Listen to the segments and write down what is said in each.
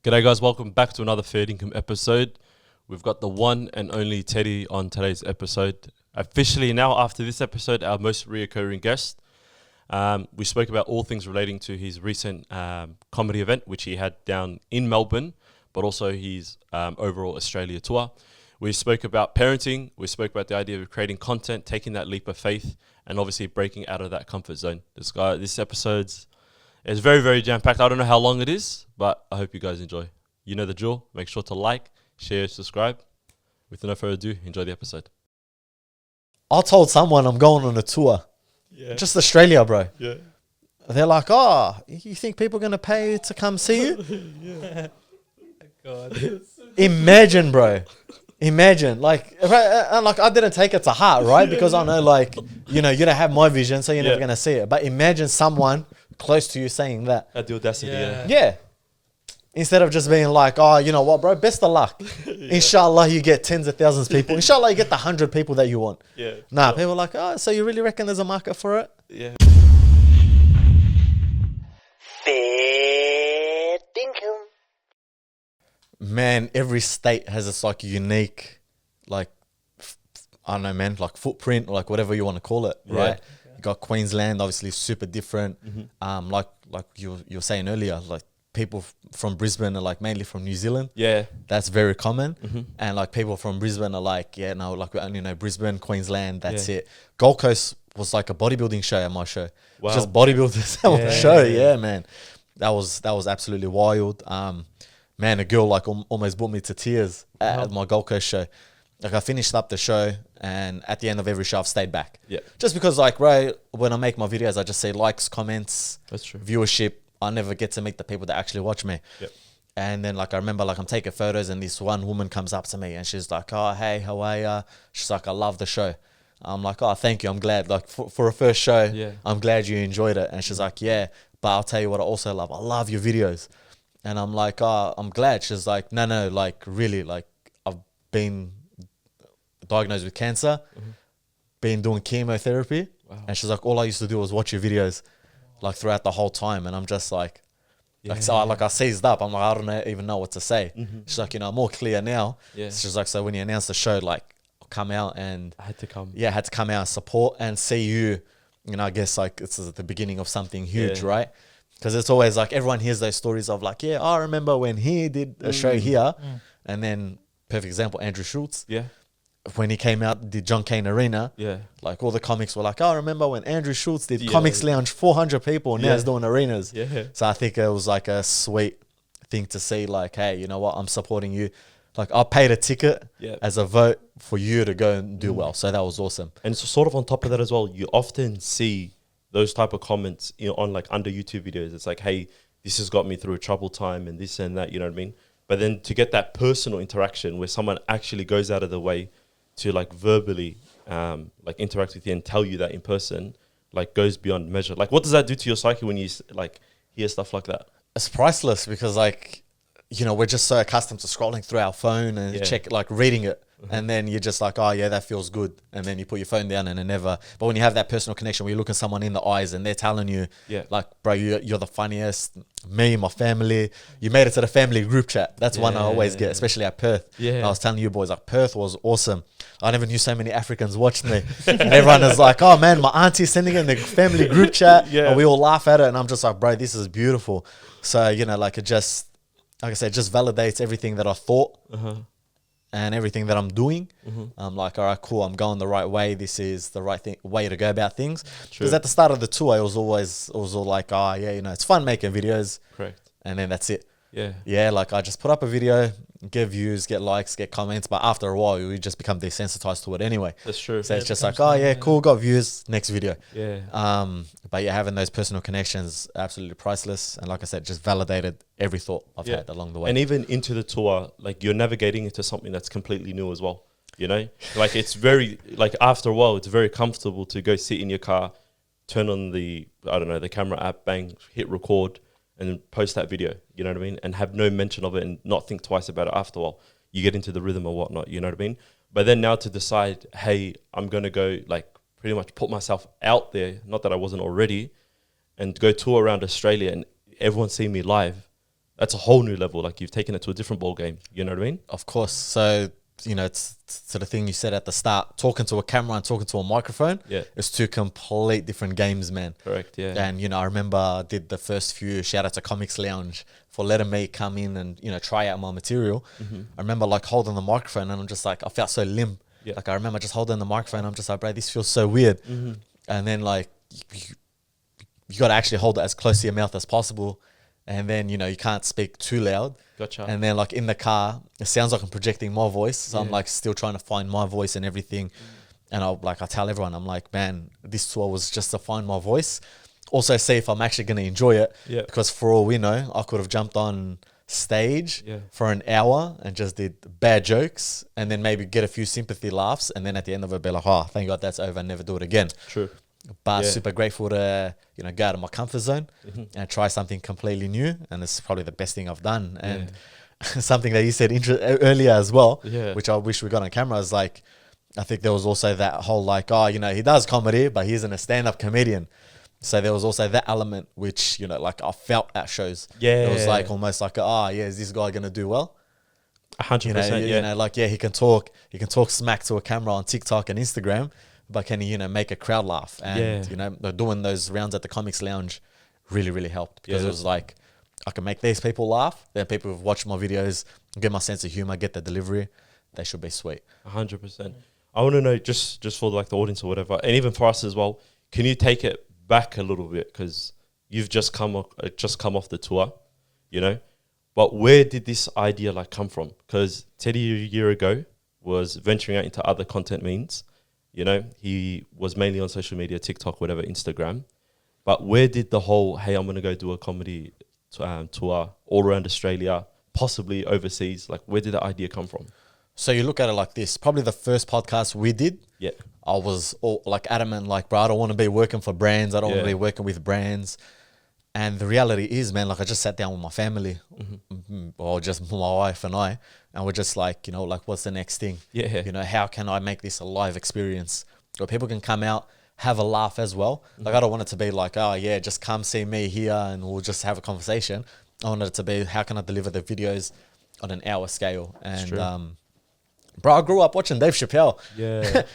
G'day guys, welcome back to another Fair Income episode. We've got the one and only Teddy on today's episode. Officially now, after this episode, our most reoccurring guest. We spoke about all things relating to his recent comedy event, which he had down in Melbourne, but also his overall Australia tour. We spoke about parenting, we spoke about the idea of creating content, taking that leap of faith, and obviously breaking out of that comfort zone. This episode's it's very, very jam-packed. I don't know how long it is, but I hope you guys enjoy. You know the drill. Make sure to like, share, subscribe. With no further ado, enjoy the episode. I told someone I'm going on a tour. Yeah. Just Australia, bro. Yeah. They're like, oh, you think people are going to pay to come see you? Yeah. God. Imagine, bro. Imagine. Like I didn't take it to heart, right? Because I know, like, you don't have my vision, so you're never going to see it. But imagine someone close to you saying that. At the audacity, Yeah. Instead of just being like, oh, you know what, bro, best of luck. Inshallah, you get tens of thousands of people. Inshallah, you get the 100 people that you want. Yeah. Nah, people are like, oh, so you really reckon there's a market for it? Yeah. Fair income. Man, every state has its like unique, like, I don't know, man, like footprint, like whatever you want to call it, right? You got Queensland, obviously super different. Like you were saying earlier, like people from Brisbane are like mainly from New Zealand. Yeah. That's very common. And like people from Brisbane are like, yeah, no, like we only know Brisbane, Queensland, that's it. Gold Coast was like a bodybuilding show at my show. Wow. Just bodybuilders on the show. Yeah, man. That was absolutely wild. Man, a girl like almost brought me to tears at my Gold Coast show. Like I finished up the show, and at the end of every show, I've stayed back. Yeah. Just because, like, right, when I make my videos, I just say likes, comments, that's true, viewership. I never get to meet the people that actually watch me. Yep. And then, like, I remember, like, I'm taking photos, and this one woman comes up to me, and she's like, "Oh, hey, how are ya?" She's like, "I love the show." I'm like, "Oh, thank you. I'm glad. Like, for a first show, I'm glad you enjoyed it." And she's like, "Yeah, but I'll tell you what I also love. I love your videos." And I'm like, "Oh, I'm glad." She's like, No, like, really, like, I've been diagnosed with cancer, been doing chemotherapy, and she's like, all I used to do was watch your videos, like, throughout the whole time. And I'm just like, I seized up. I'm like, I don't even know what to say. She's like, I'm more clear now. She's like, so when you announced the show, like, I'll come out, and I had to come. I had to come out and support and see you. I guess, like, it's at the beginning of something huge, right? Because it's always like everyone hears those stories of like, yeah, I remember when he did a show here, and then perfect example, Andrew Schultz. Yeah. When he came out, did John Cain Arena. Yeah. Like all the comics were like, oh, I remember when Andrew Schultz did Comics Lounge, 400 people, and now he's doing arenas. Yeah. So I think it was like a sweet thing to see, like, hey, you know what? I'm supporting you. Like, I paid a ticket as a vote for you to go and do well. So that was awesome. And so sort of on top of that as well, you often see those type of comments on like under YouTube videos. It's like, hey, this has got me through a troubled time and this and that, you know what I mean? But then to get that personal interaction where someone actually goes out of the way to like verbally like interact with you and tell you that in person, like goes beyond measure. Like, what does that do to your psyche when you like hear stuff like that? It's priceless because, like, we're just so accustomed to scrolling through our phone and reading it. And then you're just like, oh, yeah, that feels good. And then you put your phone down and it never. But when you have that personal connection where you look at someone in the eyes and they're telling you, like, bro, you're the funniest. Me, my family. You made it to the family group chat. That's one I always get, especially at Perth. Yeah. I was telling you boys, like, Perth was awesome. I never knew so many Africans watched me. And everyone is like, oh, man, my auntie's sending in the family group chat. And we all laugh at it. And I'm just like, bro, this is beautiful. So, like, it just, like I said, just validates everything that I thought. And everything that I'm doing. I'm like, all right, cool. I'm going the right way. This is the right way to go about things. Because at the start of the tour, it was all like, oh, yeah, it's fun making videos. Correct. And then that's it. Yeah, like I just put up a video, get views, get likes, get comments. But after a while, we just become desensitized to it anyway. That's true. So it's just like, oh, yeah, cool, got views, next video. Yeah. But yeah, having those personal connections, absolutely priceless. And like I said, just validated every thought I've had along the way. And even into the tour, like you're navigating into something that's completely new as well. Like it's very, like after a while, it's very comfortable to go sit in your car, turn on the camera app, bang, hit record, and then post that video, you know what I mean? And have no mention of it and not think twice about it after a while. You get into the rhythm or whatnot, you know what I mean? But then now to decide, hey, I'm going to go like pretty much put myself out there, not that I wasn't already, and go tour around Australia and everyone see me live. that's a whole new level. Like you've taken it to a different ball game. You know what I mean? Of course. So, you know, it's to the thing you said at the start, talking to a camera and talking to a microphone. Yeah. It's two complete different games, man. Correct. Yeah. And, you know, I remember I did the first few, shout out to Comics Lounge for letting me come in and, you know, try out my material. I remember like holding the microphone and I'm just like, I felt so limp. Yeah. Like I remember just holding the microphone. I'm just like, bro, this feels so weird. And then like, you got to actually hold it as close to your mouth as possible. And then, you know, you can't speak too loud. Gotcha. And then like in the car, it sounds like I'm projecting my voice. So I'm like still trying to find my voice and everything. And I tell everyone, I'm like, man, this tour was just to find my voice. Also see if I'm actually going to enjoy it. Yeah. Because for all we know, I could have jumped on stage Yeah. for an hour and just did bad jokes and then maybe get a few sympathy laughs. And then at the end of it, be like, oh, thank God that's over. Never do it again. True. But Yeah. super grateful to, you know, go out of my comfort zone and try something completely new. And it's probably the best thing I've done. And something that you said earlier as well, which I wish we got on camera, is like, I think there was also that whole like, oh, you know, he does comedy, but he isn't a stand-up comedian. So there was also that element, which, you know, like I felt at shows. Yeah. It was like almost like, oh, yeah, is this guy going to do well? 100%. You know, like, yeah, he can talk smack to a camera on TikTok and Instagram, but can he, you know, make a crowd laugh? And, you know, doing those rounds at the Comics Lounge really, really helped because it was like, I can make these people laugh. Then people who've watched my videos, get my sense of humor, get the delivery. They should be sweet. 100%. I want to know just for like the audience or whatever, and even for us as well, can you take it back a little bit? Because you've just come off the tour, you know, but where did this idea like come from? Because Teddy a year ago was venturing out into other content means, you know, he was mainly on social media, TikTok, whatever, Instagram. But where did the whole, hey, I'm going to go do a comedy tour all around Australia, possibly overseas, like where did the idea come from? So you look at it like this, probably the first podcast we did, I was all like adamant, like, bro, I don't want to be working for brands. I don't want to be working with brands. And the reality is, man, like I just sat down with my family or just my wife and we're just like, you know, like what's the next thing? You know, how can I make this a live experience where people can come out, have a laugh as well? Like I don't want it to be like, oh yeah, just come see me here and we'll just have a conversation. I want it to be, how can I deliver the videos on an hour scale? And bro, I grew up watching Dave Chappelle.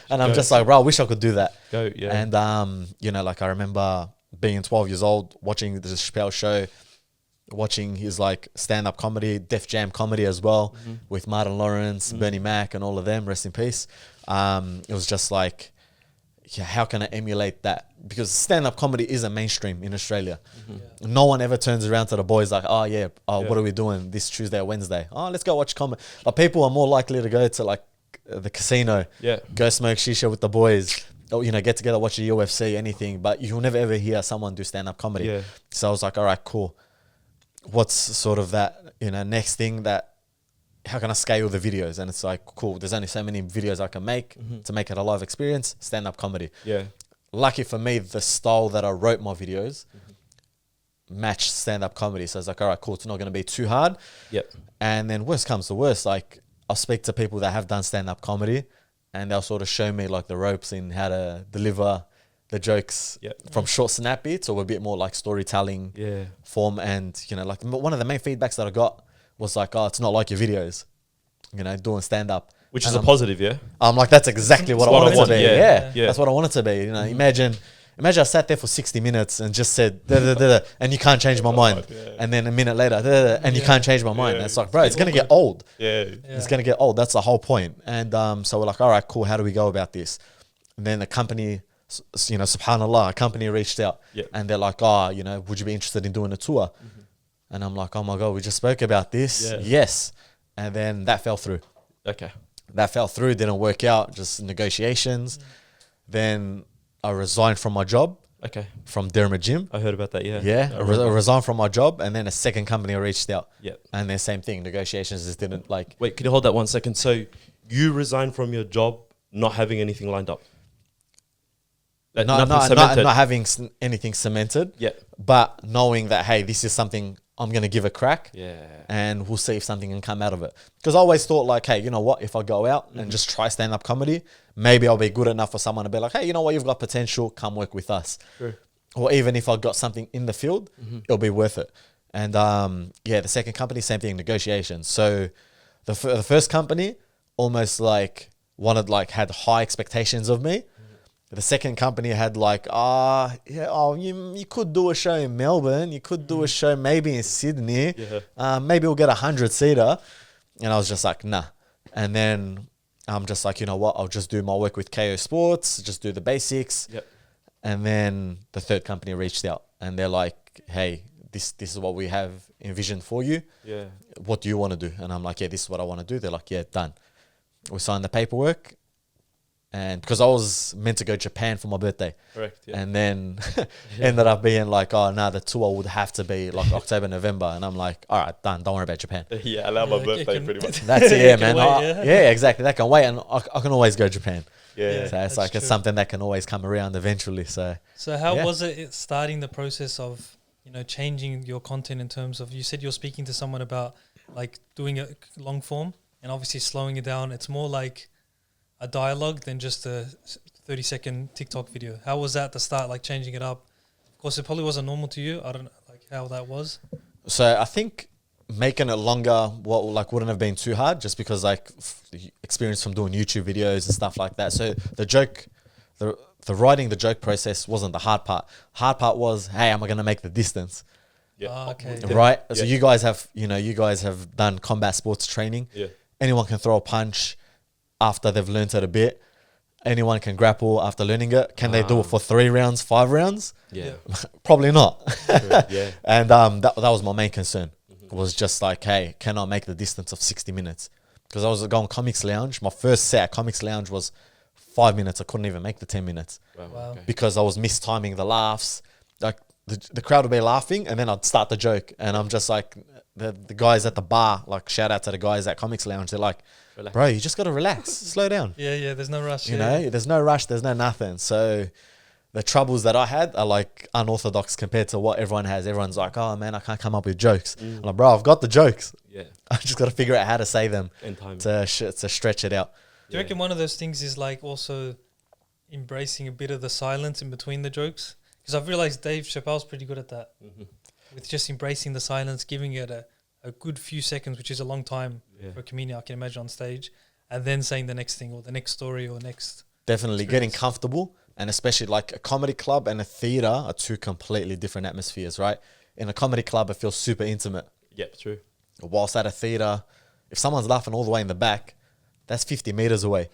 And I'm just like, bro, I wish I could do that. And you know, like I remember being 12 years old, watching the Chappelle show, watching his like stand-up comedy, Def Jam comedy as well, with Martin Lawrence, Bernie Mac and all of them, rest in peace. It was just like, yeah, how can I emulate that? Because stand-up comedy isn't mainstream in Australia. No one ever turns around to the boys like, oh yeah, what are we doing this Tuesday or Wednesday? Oh, let's go watch comedy. Like people are more likely to go to like the casino, go smoke shisha with the boys, or, you know, get together, watch the UFC, anything. But you'll never ever hear someone do stand-up comedy. So I was like, all right, cool. What's sort of that, you know, next thing that, how can I scale the videos? And it's like, cool, there's only so many videos I can make to make it a live experience, stand-up comedy. Lucky for me, the style that I wrote my videos matched stand-up comedy. So I was like, all right, cool, it's not going to be too hard. And then worst comes to worst, like I'll speak to people that have done stand-up comedy and they'll sort of show me like the ropes in how to deliver the jokes from short snap bits or a bit more like storytelling form. And, you know, like one of the main feedbacks that I got was like, oh, it's not like your videos, you know, doing stand-up. Which is a positive, I'm like, that's exactly what I want it to be. That's what I want it to be. You know, imagine I sat there for 60 minutes and just said, and you can't change my mind. And then a minute later, and you can't change my mind. And it's like, bro, it's going to get old. It's going to get old. That's the whole point. And so we're like, all right, cool. How do we go about this? And then the company, you know, subhanAllah, a company reached out and they're like, oh, you know, would you be interested in doing a tour? And I'm like, oh my God, we just spoke about this. Yes. And then that fell through. That fell through, didn't work out, just negotiations. Then I resigned from my job. From Derma Gym. I heard about that, I resigned from my job and then a second company reached out. And then same thing, negotiations just didn't like... Wait, can you hold that 1 second? So you resigned from your job not having anything lined up? Not having anything cemented. But knowing that, hey, this is something I'm going to give a crack and we'll see if something can come out of it. Because I always thought like, hey, you know what? If I go out and just try stand-up comedy, maybe I'll be good enough for someone to be like, hey, you know what? You've got potential. Come work with us. Or even if I got something in the field, it'll be worth it. And the second company, same thing, negotiations. So the first company almost like had high expectations of me. The second company had like, you could do a show in Melbourne, you could do a show maybe in Sydney, maybe we'll get 100-seater. And I was just like, nah. And then I'm just like, you know what, I'll just do my work with KO Sports, just do the basics. Yep. And then the third company reached out and they're like, hey, this is what we have envisioned for you. Yeah. What do you want to do? And I'm like, yeah, this is what I want to do. They're like, yeah, done. We signed the paperwork. And because I was meant to go to Japan for my birthday. Correct. Yeah. And then ended up being like, oh, no, the tour would have to be like October, November. And I'm like, all right, done. Don't worry about Japan. Yeah, allow my birthday pretty much. That's it, yeah, man. Wait, yeah, exactly. That can wait. And I can always go to Japan. Yeah. So it's like, true. it's something that can always come around eventually. So how was it starting the process of, changing your content in terms of, you said you're speaking to someone about like doing a long form and obviously slowing it down. It's more like a dialogue than just a 30-second TikTok video. How was that to start, like changing it up? Of course, it probably wasn't normal to you. I don't know like how that was. So I think making it longer wouldn't have been too hard just because the experience from doing YouTube videos and stuff like that. So the writing the joke process wasn't the hard part. Hard part was, hey, am I going to make the distance? Yeah. Okay. Right? Yeah. So you guys have done combat sports training. Yeah. Anyone can throw a punch after they've learned it a bit. Anyone can grapple after learning it. Can they do it for 3 rounds, 5 rounds? Yeah. Probably not. Yeah. And that was my main concern. Was just like, hey, can I make the distance of 60 minutes? Because I was going Comics Lounge. My first set at Comics Lounge was 5 minutes. I couldn't even make the 10 minutes Wow. Okay. because I was mistiming the laughs. Like the crowd would be laughing and then I'd start the joke. And I'm just like, the guys at the bar, like shout out to the guys at Comics Lounge. They're like, Relax. bro, you just got to relax, slow down. Yeah, there's no rush. You know, there's no rush, there's no nothing. So the troubles that I had are like unorthodox compared to what everyone has. Everyone's like, oh man, I can't come up with jokes. I'm like, bro, I've got the jokes. Yeah. I just got to figure out how to say them And time. to stretch it out. Do you reckon one of those things is like also embracing a bit of the silence in between the jokes? Because I've realized Dave Chappelle's pretty good at that. With just embracing the silence, giving it a good few seconds, which is a long time for a comedian, I can imagine, on stage, and then saying the next thing or the next story or next. Definitely getting comfortable, and especially like a comedy club and a theater are 2 completely different atmospheres, right? In a comedy club, it feels super intimate. Yep, true. Whilst at a theater, if someone's laughing all the way in the back, that's 50 meters away,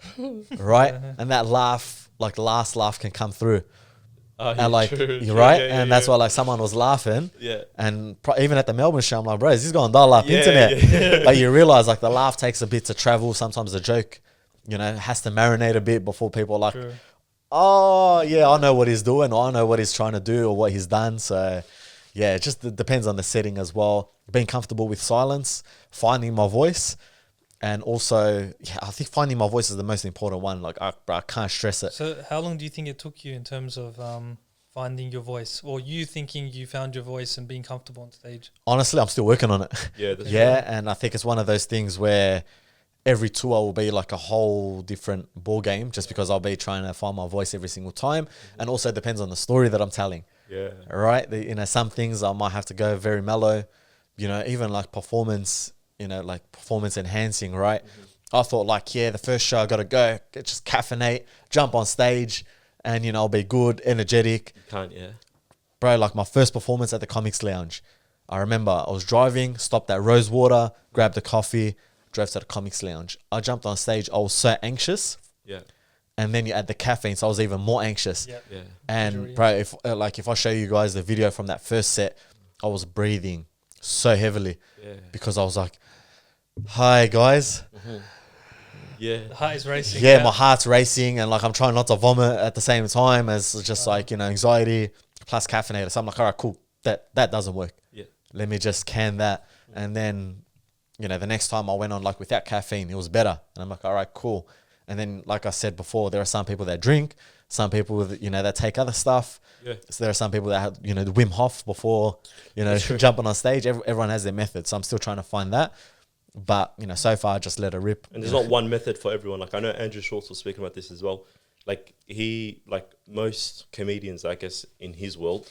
right? And that laugh, like last laugh, can come through. And like, true, you're right? yeah, and that's why like someone was laughing. Yeah. And even at the Melbourne show, I'm like, bro, is this going to dial up internet? Yeah. Like you realize like the laugh takes a bit to travel. Sometimes the joke, has to marinate a bit before people are like, True. oh yeah, I know what he's doing, or I know what he's trying to do, or what he's done. So yeah, it just depends on the setting as well. Being comfortable with silence, finding my voice. And also, I think finding my voice is the most important one. Like, I can't stress it. So how long do you think it took you in terms of finding your voice, or you thinking you found your voice and being comfortable on stage? Honestly, I'm still working on it. Yeah. That's Yeah, and I think it's one of those things where every tour will be like a whole different ball game just because I'll be trying to find my voice every single time. And also it depends on the story that I'm telling. Yeah. All right. Some things I might have to go very mellow, even like performance, like performance enhancing, right? I thought like, the first show I got to go, just caffeinate, jump on stage and, I'll be good, energetic. You can't, yeah. Bro, like my first performance at the Comics Lounge, I remember I was driving, stopped at Rosewater, grabbed a coffee, drove to the Comics Lounge. I jumped on stage. I was so anxious. Yeah. And then you add the caffeine, so I was even more anxious. Yep. Yeah. And bro, if I show you guys the video from that first set, I was breathing so heavily because I was like, hi guys. Yeah. The heart is racing. Yeah, my heart's racing and like I'm trying not to vomit at the same time as just like, anxiety plus caffeinated. So I'm like, all right, cool. That doesn't work. Yeah. Let me just can that. And then, the next time I went on like without caffeine, it was better. And I'm like, all right, cool. And then, like I said before, there are some people that drink, some people that take other stuff. Yeah. So there are some people that have, the Wim Hof before, jumping on stage. Everyone has their method. So I'm still trying to find that. But, so far I just let it rip. And there's not one method for everyone. Like I know Andrew Schultz was speaking about this as well. Like most comedians, I guess, in his world,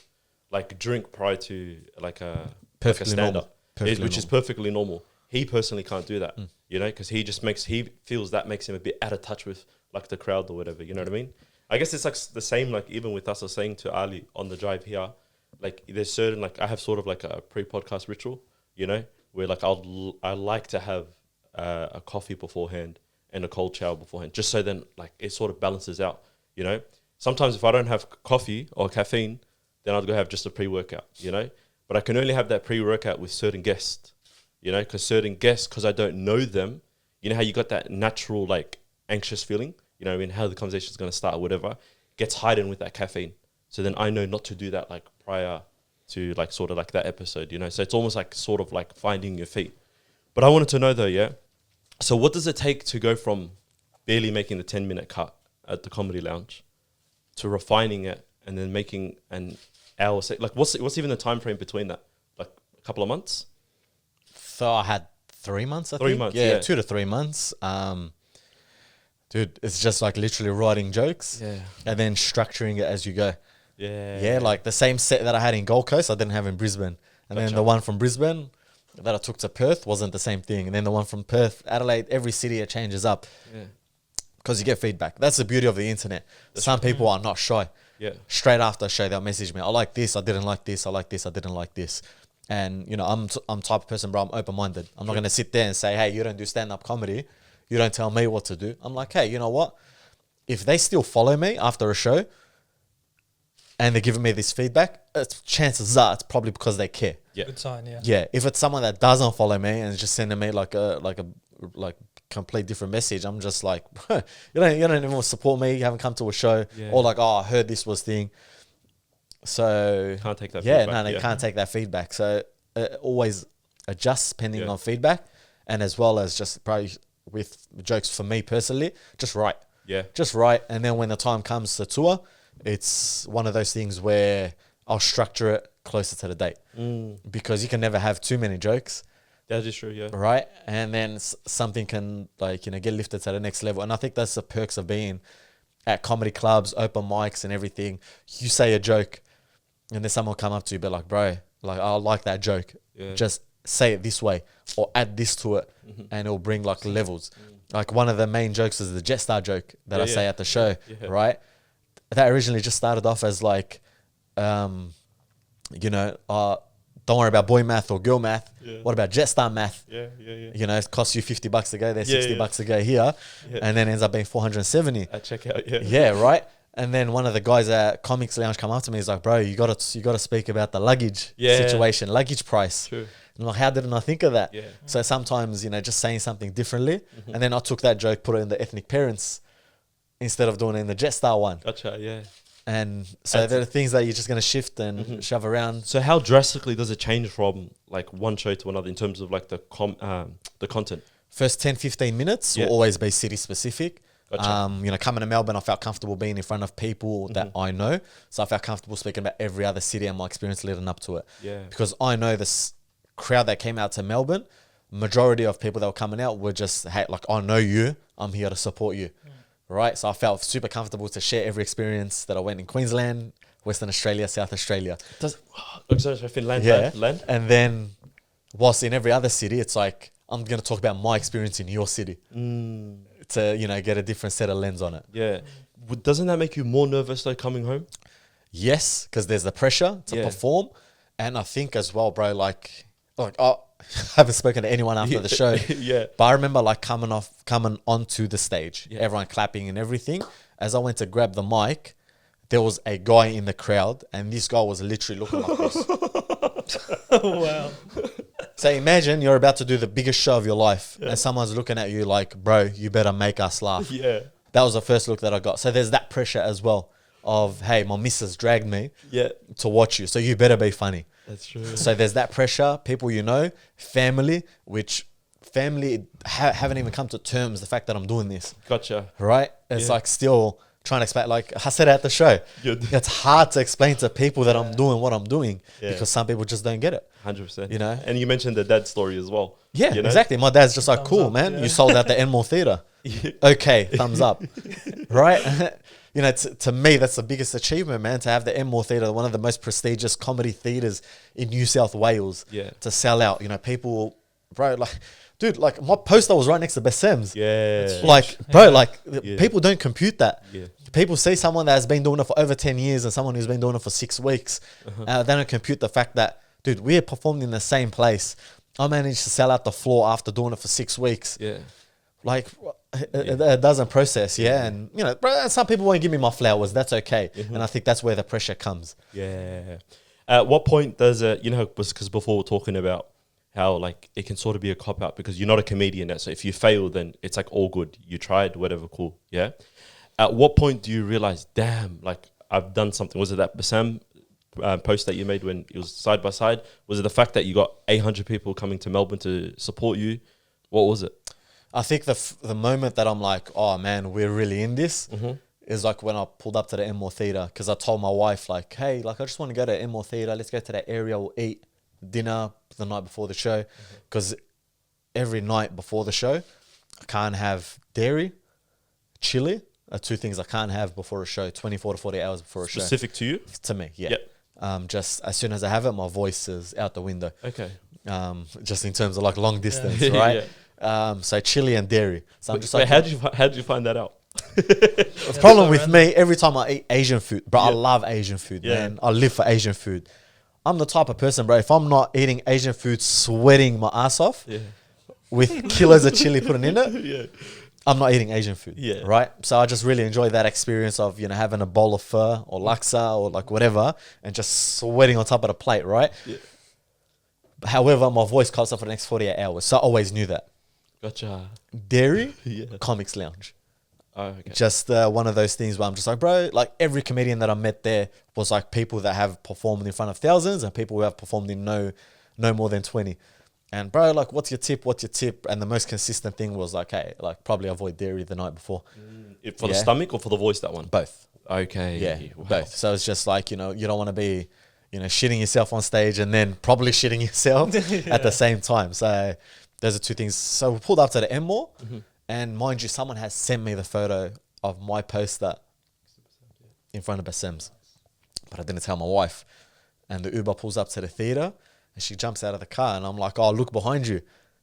like drink prior to like a Perfectly like a normal. stand-up, Perfectly which is normal. perfectly normal. He personally can't do that, you know, because he feels that makes him a bit out of touch with like the crowd or whatever. You know what I mean? I guess it's like the same, like even with us. I was saying to Ali on the drive here, like there's certain, like I have sort of like a pre-podcast ritual, you know, where like I like to have a coffee beforehand and a cold shower beforehand, just so then like it sort of balances out, you know. Sometimes if I don't have coffee or caffeine, then I'll go have just a pre-workout, you know. But I can only have that pre-workout with certain guests, you know, because certain guests, because I don't know them, you know how you got that natural like anxious feeling, you know what I mean, how the conversation is going to start or whatever, gets heightened with that caffeine. So then I know not to do that like prior to like sort of like that episode, you know. So it's almost like sort of like finding your feet. But I wanted to know though, yeah, so what does it take to go from barely making the 10-minute cut at the Comedy Lounge to refining it and then making an hour? Like what's even the time frame between that? Like a couple of months? So I had 3 months, I think. 3 months, yeah, yeah. 2 to 3 months. Dude, it's just like literally writing jokes and then structuring it as you go. Yeah, like the same set that I had in Gold Coast, I didn't have in Brisbane. And then the one from Brisbane that I took to Perth wasn't the same thing. And then the one from Perth, Adelaide, every city it changes up. Yeah. Because you get feedback. That's the beauty of the internet. Some people are not shy. Yeah. Straight after a show, they'll message me. I like this. I didn't like this. I like this. I didn't like this. And, you know, I'm type of person, bro. I'm open-minded. I'm not going to sit there and say, hey, you don't do stand-up comedy. You don't tell me what to do. I'm like, hey, you know what? If they still follow me after a show and they're giving me this feedback, chances are it's probably because they care. Yeah. Good sign, yeah. Yeah. If it's someone that doesn't follow me and is just sending me like a complete different message, I'm just like, bro, you don't even support me. You haven't come to a show, or like, oh, I heard this was thing. So Can't take that yeah, feedback. no, they can't take that feedback. So always adjust depending on feedback, and as well as just probably with jokes for me personally, just write. Yeah. Just write, and then when the time comes to tour, it's one of those things where I'll structure it closer to the date because you can never have too many jokes. That is true, yeah. Right? And then something can, like, you know, get lifted to the next level. And I think that's the perks of being at comedy clubs, open mics and everything. You say a joke and then someone will come up to you, be like, bro, like, I like that joke. Yeah. Just say it this way or add this to it and it'll bring like levels. Like one of the main jokes is the Jetstar joke that I say at the show, right? That originally just started off as like, you know, don't worry about boy math or girl math. Yeah. What about Jetstar math? Yeah. You know, it costs you $50 to go there, $60 to go here, and then ends up being 470 at checkout. Yeah, right. And then one of the guys at Comics Lounge come up to me. He's like, "Bro, you got to speak about the luggage situation, luggage price." True. And I'm like, how didn't I think of that? Yeah. So sometimes, you know, just saying something differently, and then I took that joke, put it in the ethnic parents instead of doing it in the Jetstar one. Gotcha. Yeah. And so there are things that you're just going to shift and shove around. So how drastically does it change from like one show to another in terms of like the content? First 10, 15 minutes will always be city specific. Gotcha. You know, coming to Melbourne, I felt comfortable being in front of people that I know. So I felt comfortable speaking about every other city and my experience leading up to it. Yeah. Because I know this crowd that came out to Melbourne, majority of people that were coming out were just, hey, like, I know you, I'm here to support you. Right? So I felt super comfortable to share every experience that I went in Queensland, Western Australia, South Australia. Finland, land. And then whilst in every other city, it's like, I'm going to talk about my experience in your city to, you know, get a different set of lens on it. Yeah. Doesn't that make you more nervous though coming home? Yes, because there's the pressure to perform. And I think as well, bro, like I haven't spoken to anyone after the show. But I remember like coming onto the stage, everyone clapping and everything. As I went to grab the mic, there was a guy in the crowd and this guy was literally looking like this. Wow. So imagine you're about to do the biggest show of your life and someone's looking at you like, bro, you better make us laugh. Yeah. That was the first look that I got. So there's that pressure as well of, hey, my missus dragged me to watch you. So you better be funny. That's true. So there's that pressure, people you know, family, which family haven't even come to terms the fact that I'm doing this. Gotcha. Right? It's like still trying to explain, like I said at the show, it's hard to explain to people that I'm doing what I'm doing because some people just don't get it. 100%. You know? And you mentioned the dad story as well. Yeah, you know? exactly. My dad's just like, Thumbs cool, up, man. You sold out the Enmore Theatre. Okay, thumbs up. Right? you know, to me, that's the biggest achievement, man, to have the Enmore Theatre, one of the most prestigious comedy theatres in New South Wales, to sell out. You know, people, bro, like, dude, like my poster was right next to Basem's. Yeah. Like, bro, like people don't compute that. Yeah. People see someone that has been doing it for over 10 years and someone who's been doing it for 6 weeks. They don't compute the fact that, dude, we performed in the same place. I managed to sell out the floor after doing it for 6 weeks. Yeah. Like, it doesn't process, and you know, bro, some people won't give me my flowers. That's okay, and I think that's where the pressure comes. Yeah. At what point does it? You know, because before we're talking about how like it can sort of be a cop out because you're not a comedian. So if you fail, then it's like all good. You tried, whatever, cool. Yeah. At what point do you realize, damn, like I've done something? Was it that Bassam post that you made when it was side by side? Was it the fact that you got 800 people coming to Melbourne to support you? What was it? I think the moment that I'm like, oh man, we're really in this, is like when I pulled up to the Enmore Theatre, because I told my wife like, hey, like I just want to go to Enmore Theatre. Let's go to that area. We'll eat dinner the night before the show, because every night before the show, I can't have dairy, chili are 2 things I can't have before a show. 24 to 40 hours before a show. Specific to you? To me, yeah. Yep. Just as soon as I have it, my voice is out the window. Okay. Just in terms of like long distance, right? So chili and dairy. So I'm just like, how did you find that out? The problem with me, every time I eat Asian food, bro, I love Asian food, man. I live for Asian food. I'm the type of person, bro, if I'm not eating Asian food, sweating my ass off with kilos of chili put in it, I'm not eating Asian food, right? So I just really enjoy that experience of, you know, having a bowl of pho or laksa or like whatever and just sweating on top of the plate, right? However, my voice cuts off for the next 48 hours. So I always knew that. Gotcha. Dairy, Comics Lounge. Oh, okay. Just one of those things where I'm just like, bro, like every comedian that I met there was like people that have performed in front of thousands and people who have performed in no more than 20. And bro, like, what's your tip? What's your tip? And the most consistent thing was like, hey, like probably avoid dairy the night before. For the stomach or for the voice, that one? Both. Okay. Yeah, both. So it's just like, you know, you don't want to be, you know, shitting yourself on stage and then probably shitting yourself at the same time. So those are 2 things. So we pulled up to the Enmore, and mind you, someone has sent me the photo of my poster in front of Basem's, but I didn't tell my wife. And the Uber pulls up to the theatre, and she jumps out of the car, and I'm like, oh, look behind you.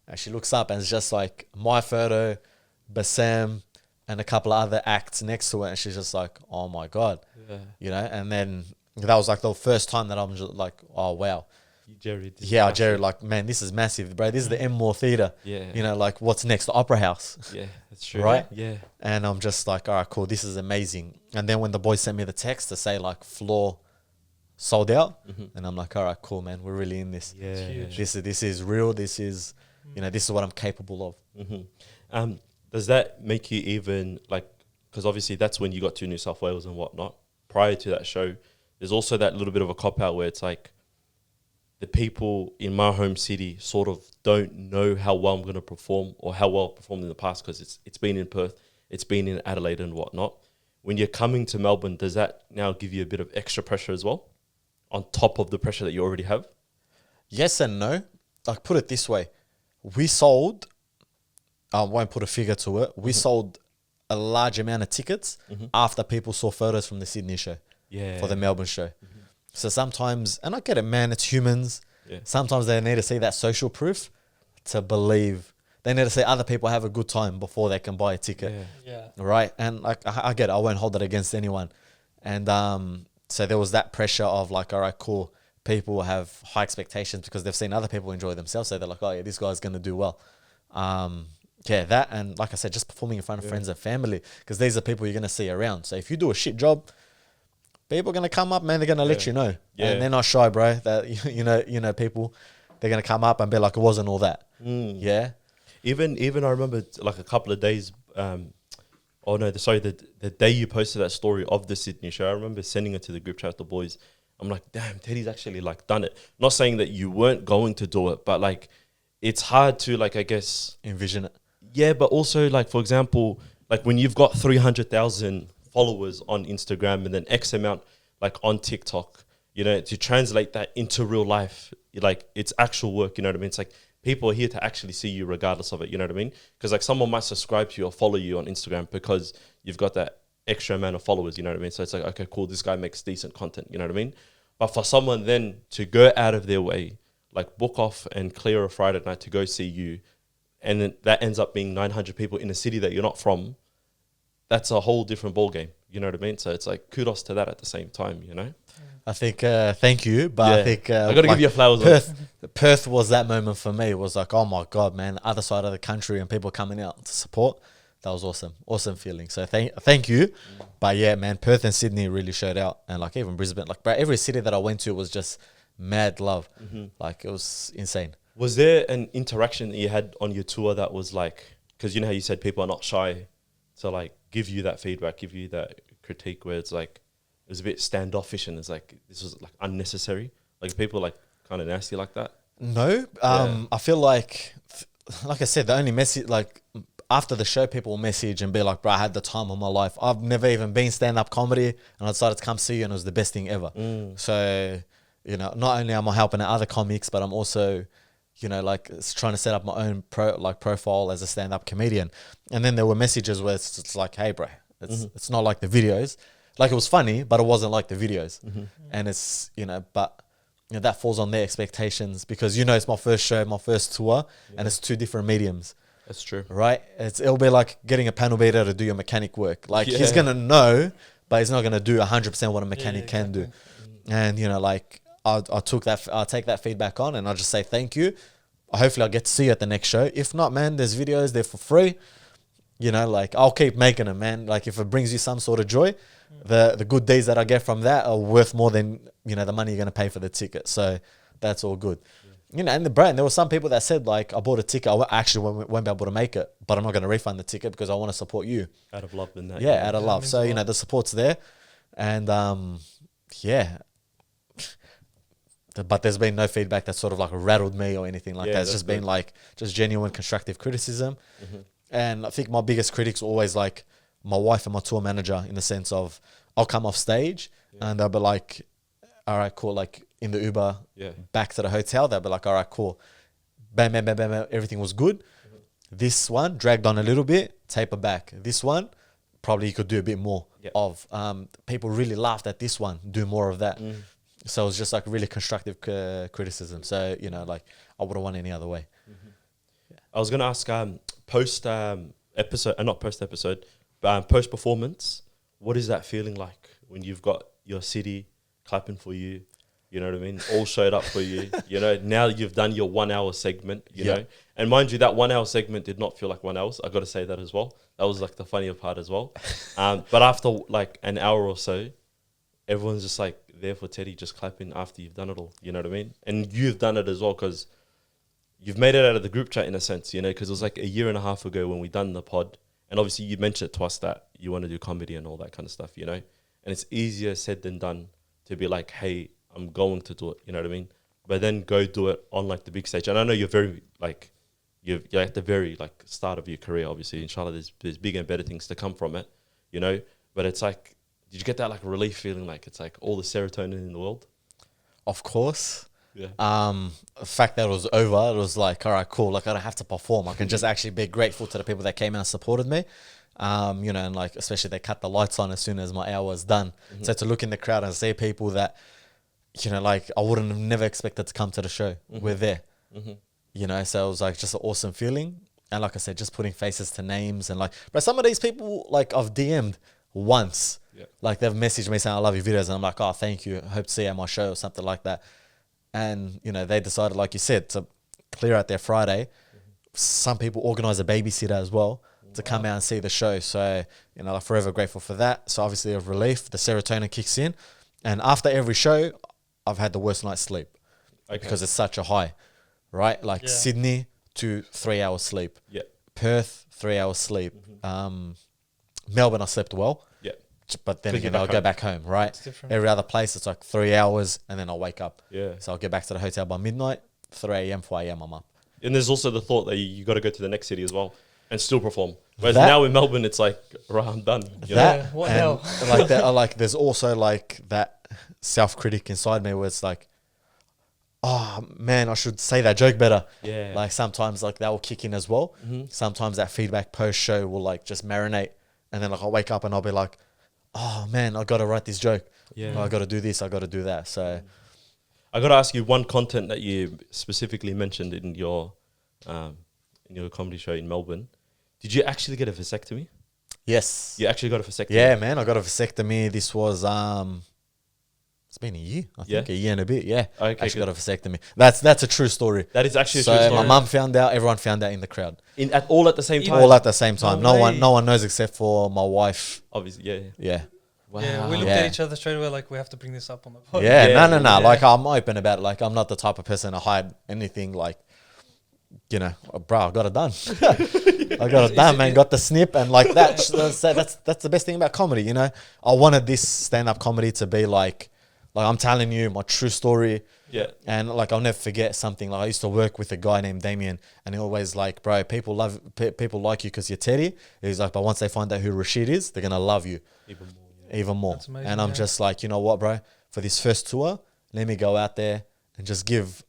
And she looks up, and it's just like my photo, Basem, and a couple of other acts next to it. And she's just like, oh my God, you know? And then that was like the first time that I'm just like, oh, wow. Jerry, like, man, this is massive, bro. This is the Enmore Theatre. You know, like, what's next? The Opera House. Yeah, that's true. Right? Yeah. And I'm just like, all right, cool. This is amazing. And then when the boys sent me the text to say, like, floor sold out, and I'm like, all right, cool, man. We're really in this. Yeah. This is real. This is, you know, this is what I'm capable of. Does that make you even, like, because obviously that's when you got to New South Wales and whatnot. Prior to that show, there's also that little bit of a cop-out where it's like, the people in my home city sort of don't know how well I'm going to perform or how well I performed in the past because it's been in Perth, it's been in Adelaide and whatnot. When you're coming to Melbourne, does that now give you a bit of extra pressure as well on top of the pressure that you already have? Yes and no. Like, put it this way. We sold, I won't put a figure to it, we sold a large amount of tickets after people saw photos from the Sydney show for the Melbourne show. So sometimes, and I get it, man, it's humans. Sometimes they need to see that social proof to believe. They need to see other people have a good time before they can buy a ticket. Right? And like, I get it. I won't hold it against anyone. And so there was that pressure of like, all right, cool. People have high expectations because they've seen other people enjoy themselves. So they're like, oh yeah, this guy's going to do well. That. And like I said, just performing in front of friends and family, because these are people you're going to see around. So if you do a shit job, people are going to come up, man. They're going to let you know. And they're not shy, bro. That, you know, people, they're going to come up and be like, it wasn't all that. Even I remember like a couple of days, the day you posted that story of the Sydney show, I remember sending it to the group chat with the boys. I'm like, damn, Teddy's actually like done it. Not saying that you weren't going to do it, but like, it's hard to like, I guess, envision it. Yeah, but also like, for example, like when you've got 300,000 followers on Instagram and then X amount like on TikTok, you know, to translate that into real life, like it's actual work, you know what I mean? It's like people are here to actually see you regardless of it, you know what I mean? Because like someone might subscribe to you or follow you on Instagram because you've got that extra amount of followers, you know what I mean? So it's like, okay, cool, this guy makes decent content, you know what I mean? But for someone then to go out of their way, like book off and clear a Friday night to go see you, and then that ends up being 900 people in a city that you're not from, that's a whole different ball game, you know what I mean? So it's like kudos to that at the same time, you know? I think, thank you, but I think I got to give you flowers. Perth was that moment for me. It was like, oh my God, man, other side of the country and people coming out to support. That was awesome. Awesome feeling. So thank you. But yeah, man, Perth and Sydney really showed out. And like even Brisbane, like bro, every city that I went to was just mad love. Like it was insane. Was there an interaction that you had on your tour that was like, because you know how you said people are not shy to like give you that feedback, give you that critique, where it's like, it was a bit standoffish and it's like, this was like unnecessary. Like people like kind of nasty like that. No, I feel like I said, the only message, like after the show, people will message and be like, bro, I had the time of my life. I've never even been stand-up comedy and I decided to come see you and it was the best thing ever. So, you know, not only am I helping out other comics, but I'm also, you know, like trying to set up my own profile as a stand-up comedian. And then there were messages where it's like, hey, bro, it's not like the videos. Like it was funny, but it wasn't like the videos. And it's, you know, but you know, that falls on their expectations because, you know, it's my first show, my first tour, and it's two different mediums. That's true. Right? It'll be like getting a panel beater to do your mechanic work. Like he's going to know, but he's not going to do 100% what a mechanic can do. And, you know, like I'll take that feedback on and I'll just say thank you. Hopefully I'll get to see you at the next show. If not, man, there's videos there for free. You know, like I'll keep making them, man. Like if it brings you some sort of joy, the good deeds that I get from that are worth more than, you know, the money you're going to pay for the ticket. So that's all good. You know, and the brand, there were some people that said like, I bought a ticket. I actually won't be able to make it, but I'm not going to refund the ticket because I want to support you. Out of love in that. Yeah, out of love. So, you know, the support's there. And yeah. But there's been no feedback that sort of like rattled me or anything like that. It's just been like just genuine constructive criticism. And I think my biggest critics are always like my wife and my tour manager, in the sense of I'll come off stage and they'll be like, all right, cool. Like in the Uber back to the hotel, they'll be like, all right, cool. Bam, bam, bam, bam, bam. Everything was good. This one dragged on a little bit, taper back. This one, probably you could do a bit more of. People really laughed at this one, do more of that. So it was just like really constructive criticism. So, you know, like I wouldn't want any other way. I was going to ask post performance, what is that feeling like when you've got your city clapping for you? You know what I mean? All showed up for you. You know, now you've done your 1 hour segment, you know. And mind you, that 1 hour segment did not feel like 1 hour. I got to say that as well. That was like the funnier part as well. But after like an hour or so, everyone's just like there for Teddy, just clapping after you've done it all. You know what I mean? And you've done it as well because you've made it out of the group chat in a sense, you know, because it was like a year and a half ago when we done the pod. And obviously you mentioned to us that you want to do comedy and all that kind of stuff, you know. And it's easier said than done to be like, hey, I'm going to do it, you know what I mean? But then go do it on like the big stage. And I know you're very like, you're at the very like start of your career, obviously. Inshallah, there's bigger and better things to come from it, you know. But it's like, did you get that like relief feeling, like it's like all the serotonin in the world? Of course. The fact that it was over, it was like, all right, cool. Like I don't have to perform. I can just actually be grateful to the people that came out and supported me. You know, and like especially they cut the lights on as soon as my hour was done. So to look in the crowd and see people that, you know, like I wouldn't have never expected to come to the show. We're there. You know, so it was like just an awesome feeling. And like I said, just putting faces to names and like, but some of these people like I've DM'd once. Like they've messaged me saying I love your videos and I'm like, oh, thank you. Hope to see you at my show or something like that. And, you know, they decided, like you said, to clear out their Friday. Some people organise a babysitter as well to come out and see the show. So, you know, I'm forever grateful for that. So obviously of relief, the serotonin kicks in. And after every show, I've had the worst night's sleep because it's such a high, right? Like Sydney, 2-3 hours sleep. Perth, 3 hours sleep. Melbourne, I slept well. But then again, I'll go back home, right? Every other place, it's like 3 hours and then I'll wake up. So I'll get back to the hotel by midnight, 3 a.m., 4 a.m., I'm up. And there's also the thought that you got to go to the next city as well and still perform. Whereas now in Melbourne, it's like, right, I'm done. You know? What hell? Like that, like there's also like that self-critic inside me where it's like, oh man, I should say that joke better. Like sometimes like that will kick in as well. Sometimes that feedback post-show will like just marinate. And then like I'll wake up and I'll be like, oh man, I got to write this joke. Yeah. I got to do this. I got to do that. So I got to ask you one content that you specifically mentioned in your comedy show in Melbourne. Did you actually get a vasectomy? yes. You actually got a vasectomy? Yeah, man, I got a vasectomy. This was it's been a year, I think, a year and a bit. Yeah, Okay, actually got a vasectomy. That's a true story. That is actually So a true story. my mum found out. Everyone found out in the crowd, All at the same time? all at the same time. No way. No one knows except for my wife. Obviously, yeah. Yeah, Wow. Yeah, we looked Yeah. at each other straight away like we have to bring this up on the podcast. yeah, Yeah, no. yeah. Like I'm open about it. Like I'm not the type of person to hide anything. Like, you know, bro, I got it done. I got it done, man. Got the snip and like that. That's the best thing about comedy. You know, I wanted this stand-up comedy to be like I'm telling you my true story. Yeah. And like I'll never forget something. Like I used to work with a guy named Damien, and he always like, bro, people like you because you're Teddy. He's like, but once they find out who Rashid is, they're gonna love you even more. That's amazing, And I'm yeah. just like, you know what, bro? For this first tour, let me go out there and just give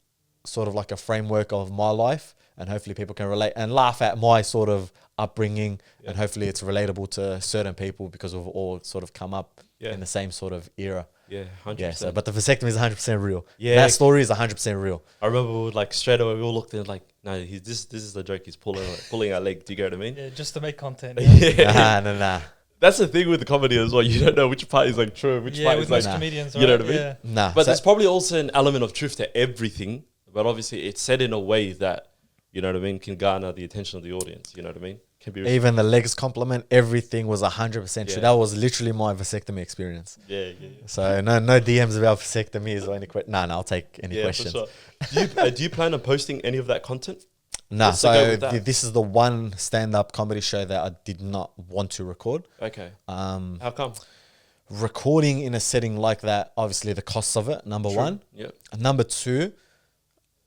sort of like a framework of my life, and hopefully people can relate and laugh at my sort of upbringing, and hopefully it's relatable to certain people because we've all sort of come up in the same sort of era. Yeah, 100%. Yeah, so, but the vasectomy is 100% real. Yeah. That story is 100% real. I remember we would, like straight away we all looked at it like, no, this is the joke. He's pulling our leg. Do you get what I mean? Yeah, just to make content. Yeah. Nah. That's the thing with the comedy as well. You don't know which part is like true, which Yeah, part with is like, most comedians, right? you know what I mean? Yeah. Nah. But So- there's probably also an element of truth to everything. But obviously, it's said in a way that, you know what I mean, can garner the attention of the audience. You know what I mean? Can be even the legs compliment, everything was 100% true. Yeah. That was literally my vasectomy experience. yeah. So no DMs about vasectomies or any questions. No, I'll take any Yeah, questions. for sure. Do you plan on posting any of that content? Nah, What's the go so with that? this is the one stand-up comedy show that I did not want to record. Okay. Um, How come? recording in a setting like that, obviously the costs of it, number True. one. Yep. Number two,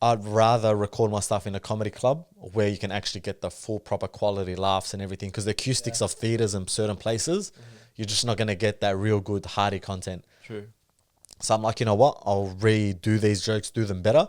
I'd rather record my stuff in a comedy club where you can actually get the full proper quality laughs and everything, because the acoustics of theaters and certain places, you're just not going to get that real good hearty content. True. So I'm like, you know what? I'll redo these jokes, do them better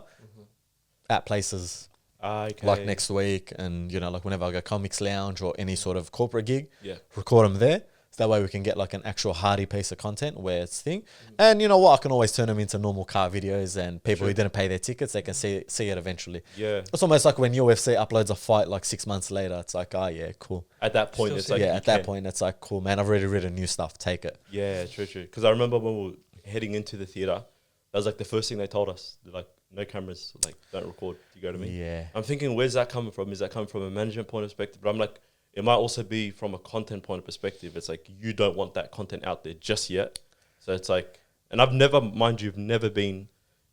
at places Okay. like next week, and you know, like whenever I go Comics Lounge or any sort of corporate gig, Yeah. record them there. So that way we can get like an actual hearty piece of content where it's thing. And you know what? I can always turn them into normal car videos, and people who didn't pay their tickets, they can see it eventually. Yeah. It's almost like when UFC uploads a fight like 6 months later. It's like, oh yeah, cool. At that point, Still it's see like it. Yeah, you at that can. point, it's like, cool, man. I've already written new stuff. Take it. Yeah, true. Because I remember when we were heading into the theater, that was like the first thing they told us. They're like, no cameras, like don't record. Do you go to me? Yeah. I'm thinking, where's that coming from? Is that coming from a management point of perspective? But I'm like, it might also be from a content point of perspective. It's like you don't want that content out there just yet. So it's like, and I've never been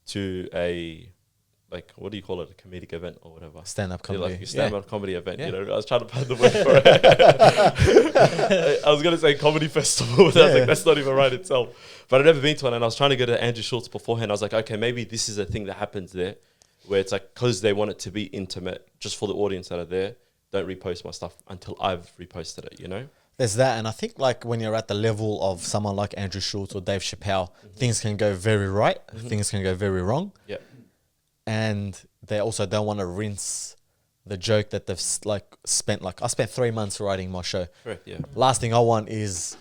to a, like, what do you call it? A comedic event or whatever. Stand-up Yeah, comedy. like a stand-up comedy event. Yeah. You know, I was trying to find the word for it. I was gonna say comedy festival, but I was Yeah. like, that's not even right itself. But I've never been to one, and I was trying to go to Andrew Schultz beforehand. I was like, okay, maybe this is a thing that happens there, where it's like because they want it to be intimate, just for the audience that are there. Don't repost my stuff until I've reposted it. You know. There's that, and I think like when you're at the level of someone like Andrew Schultz or Dave Chappelle, things can go very right, things can go very wrong, Yeah. and they also don't want to rinse the joke that they've spent. Like I spent 3 months writing my show. Correct. Yeah. Last thing I want is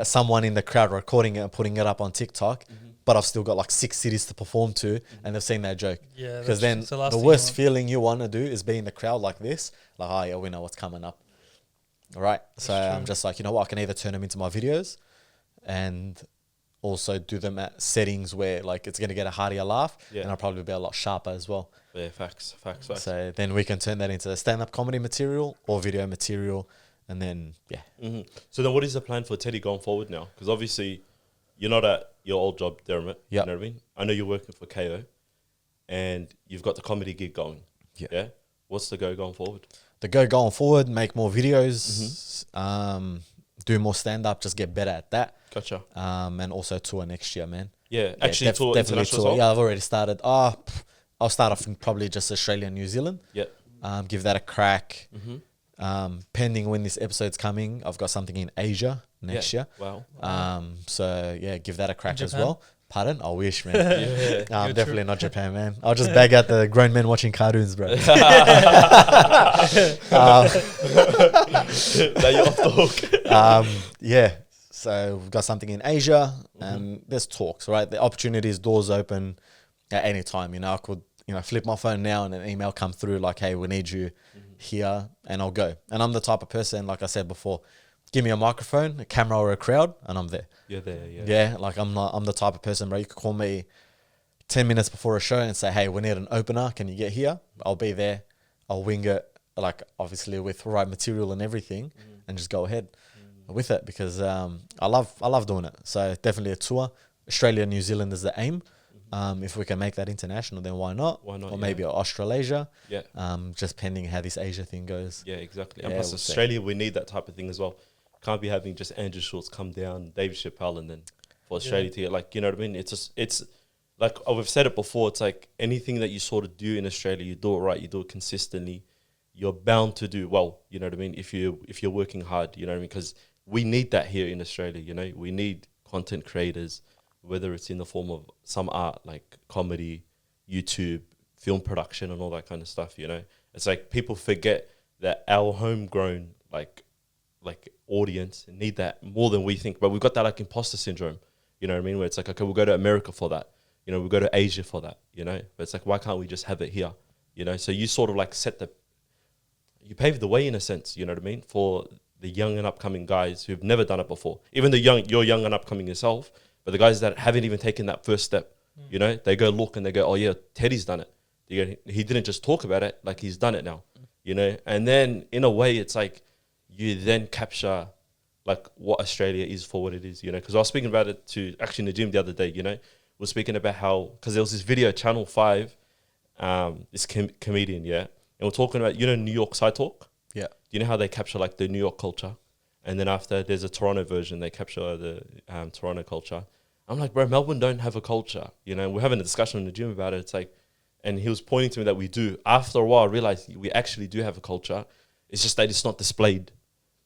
someone in the crowd recording it and putting it up on TikTok, but I've still got like 6 cities to perform to, and they've seen that joke. Yeah, Because then that's the last the thing you worst want. feeling you want to do is be in the crowd like this, like, oh yeah, we know what's coming up. All right. So I'm true. just like, you know what? I can either turn them into my videos and also do them at settings where like it's going to get a heartier laugh, Yeah. and I'll probably be a lot sharper as well. Yeah. Facts. So then we can turn that into stand-up comedy material or video material, and then, yeah. So then, what is the plan for Teddy going forward now? Because obviously, you're not at your old job, Dermot. Yep. You know what I mean? I know you're working for KO, and you've got the comedy gig going. Yeah. Yeah. What's the go going forward? The going forward, make more videos, do more stand-up, just get better at that. Gotcha. And also tour next year, man. Yeah. Actually, tour definitely international tour. as well? Yeah, I've already started. I'll start off in probably just Australia and New Zealand. Yeah. Give that a crack. Pending when this episode's coming, I've got something in Asia next year. Wow. So yeah, give that a crack as Japan? well. Pardon? I wish, man. Yeah. No, I'm You're definitely not Japan, man. I'll just bag out the grown men watching cartoons, bro. Now you're off the hook. Yeah. So we've got something in Asia, and there's talks, right? The opportunities, doors open at any time. You know, I could, flip my phone now and an email come through like, hey, we need you here, and I'll go. And I'm the type of person, like I said before, give me a microphone, a camera, or a crowd, and I'm there. You're there, yeah. Yeah, like I'm the type of person, bro. You could call me 10 minutes before a show and say, hey, we need an opener. Can you get here? I'll be there. I'll wing it, like obviously with the right material and everything, and just go ahead with it because I love doing it. So definitely a tour. Australia, New Zealand is the aim. If we can make that international, then why not? Why not? Or maybe Australasia. Yeah. Just pending how this Asia thing goes. Yeah, exactly. Yeah, And plus we'll see. Australia, we need that type of thing as well. Can't be having just Andrew Schultz come down, David Chappelle, and then for Australia to get, like, you know what I mean? It's like, we've said it before, it's like anything that you sort of do in Australia, you do it right, you do it consistently, you're bound to do well, you know what I mean? If you're working hard, you know what I mean? Because we need that here in Australia, you know? We need content creators, whether it's in the form of some art, like comedy, YouTube, film production, and all that kind of stuff, you know? It's like people forget that our homegrown, like audience need that more than we think. But we've got that like imposter syndrome, you know what I mean? Where it's like, okay, we'll go to America for that. You know, we'll go to Asia for that, you know? But it's like, why can't we just have it here? You know? So you sort of like you pave the way in a sense, you know what I mean? For the young and upcoming guys who've never done it before. Even you're young and upcoming yourself, but the guys that haven't even taken that first step, you know, they go look and they go, oh yeah, Teddy's done it. He didn't just talk about it, like he's done it now, you know? And then in a way, it's like you then capture like what Australia is for what it is, you know? Because I was speaking about it to actually in the gym the other day, you know? We're speaking about how, because there was this video, Channel 5, this comedian, yeah? And we're talking about, you know, New York Side Talk? Yeah. Do you know how they capture like the New York culture? And then after there's a Toronto version, they capture the Toronto culture. I'm like, bro, Melbourne don't have a culture. You know, we're having a discussion in the gym about it. It's like, and he was pointing to me that we do. After a while, I realized we actually do have a culture. It's just that it's not displayed,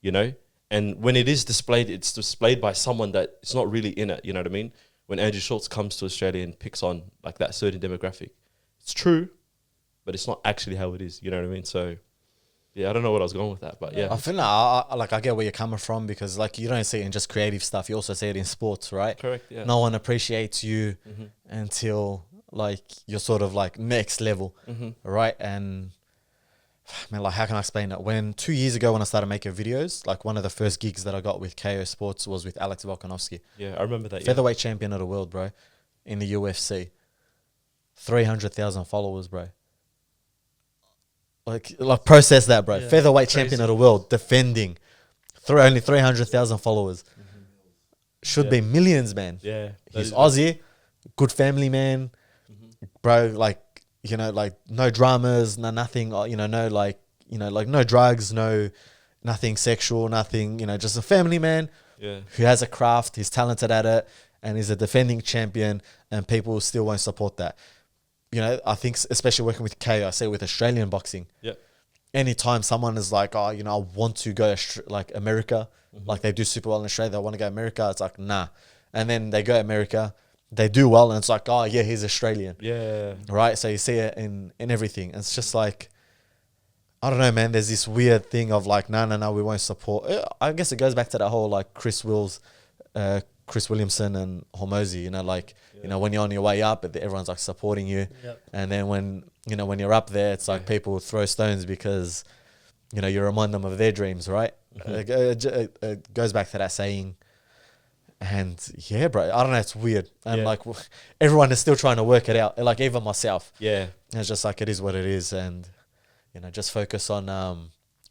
you know? And when it is displayed, it's displayed by someone that it's not really in it, you know what I mean? When Andrew Schultz comes to Australia and picks on like that certain demographic, it's true, but it's not actually how it is, you know what I mean? So, yeah, I don't know what I was going with that, but yeah. I feel like I get where you're coming from because like you don't see it in just creative stuff. You also see it in sports, right? Correct, yeah. No one appreciates you until like you're sort of like next level, right? And man, like how can I explain it? When 2 years ago when I started making videos, like one of the first gigs that I got with KO Sports was with Alex Volkanovski. Yeah, I remember that. Featherweight champion of the world, bro, in the UFC. 300,000 followers, bro. Like process that, bro. Yeah, Featherweight crazy. champion of the world, defending, only 300,000 followers. Should be millions, man. Yeah. He's Aussie, good family man, bro. Like like no dramas, nothing. Like no drugs, nothing sexual, nothing. Just a family man. Yeah. Who has a craft. He's talented at it, and he's a defending champion. And people still won't support that. I think especially working with KO, I say with Australian boxing. Yeah. Anytime someone is like, oh, I want to go like America, like they do super well in Australia, they want to go America. It's like, nah. And then they go America, they do well, and it's like, oh yeah, he's Australian. Yeah. Right. So you see it in everything. It's just like, I don't know, man. There's this weird thing of like, no, we won't support. I guess it goes back to that whole like Chris Williamson and Hormozy, when you're on your way up, everyone's like supporting you. Yep. And then when you're up there, it's like people throw stones because, you remind them of their dreams, right? It goes back to that saying. And yeah, bro, I don't know. It's weird. And like everyone is still trying to work it out. Like even myself. Yeah. It's just like, it is what it is. And, just focus on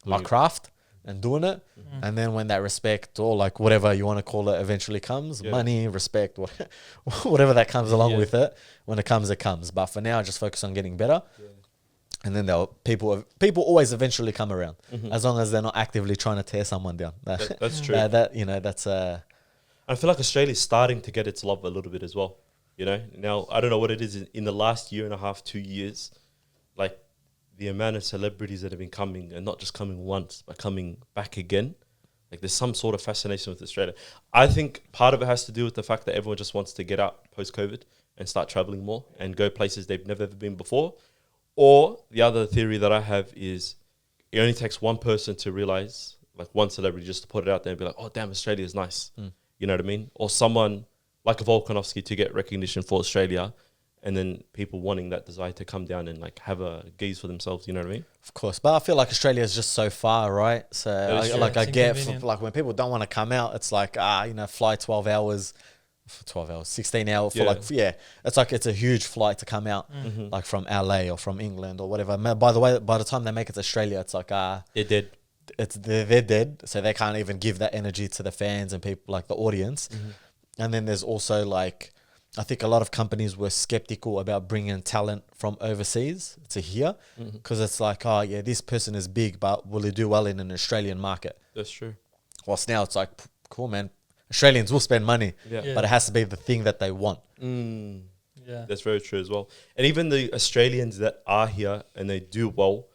my craft and doing it. And then when that respect or like whatever you want to call it eventually comes, money, respect, whatever that comes along with it, when it comes, it comes. But for now, just focus on getting better. And then people always eventually come around, as long as they're not actively trying to tear someone down. That's true. That's I feel like Australia's starting to get its love a little bit as well. Now I don't know what it is in the last year and a half, 2 years, like the amount of celebrities that have been coming, and not just coming once, but coming back again. Like there's some sort of fascination with Australia. I think part of it has to do with the fact that everyone just wants to get out post-COVID and start traveling more and go places they've never ever been before. Or the other theory that I have is it only takes one person to realize, like one celebrity just to put it out there and be like, oh, damn, Australia is nice. You know what I mean? Or someone like a Volkanovski to get recognition for Australia, and then people wanting that desire to come down and like have a gaze for themselves. You know what I mean? Of course, but I feel like Australia is just so far, right? So is true. I It's get inconvenient. like when people don't want to come out, it's like fly 12 hours. For 12 hours, 16 hours for it's like it's a huge flight to come out like from LA or from England or whatever. By the way, by the time they make it to Australia, it's like They're dead. they're dead, so they can't even give that energy to the fans and people, like the audience. And then there's also like, I think a lot of companies were skeptical about bringing talent from overseas to here because it's like, oh yeah, this person is big, but will he do well in an Australian market? That's true. Whilst now it's like, cool man, Australians will spend money, Yeah. but it has to be the thing that they want. Yeah. That's very true as well. And even the Australians that are here and they do well,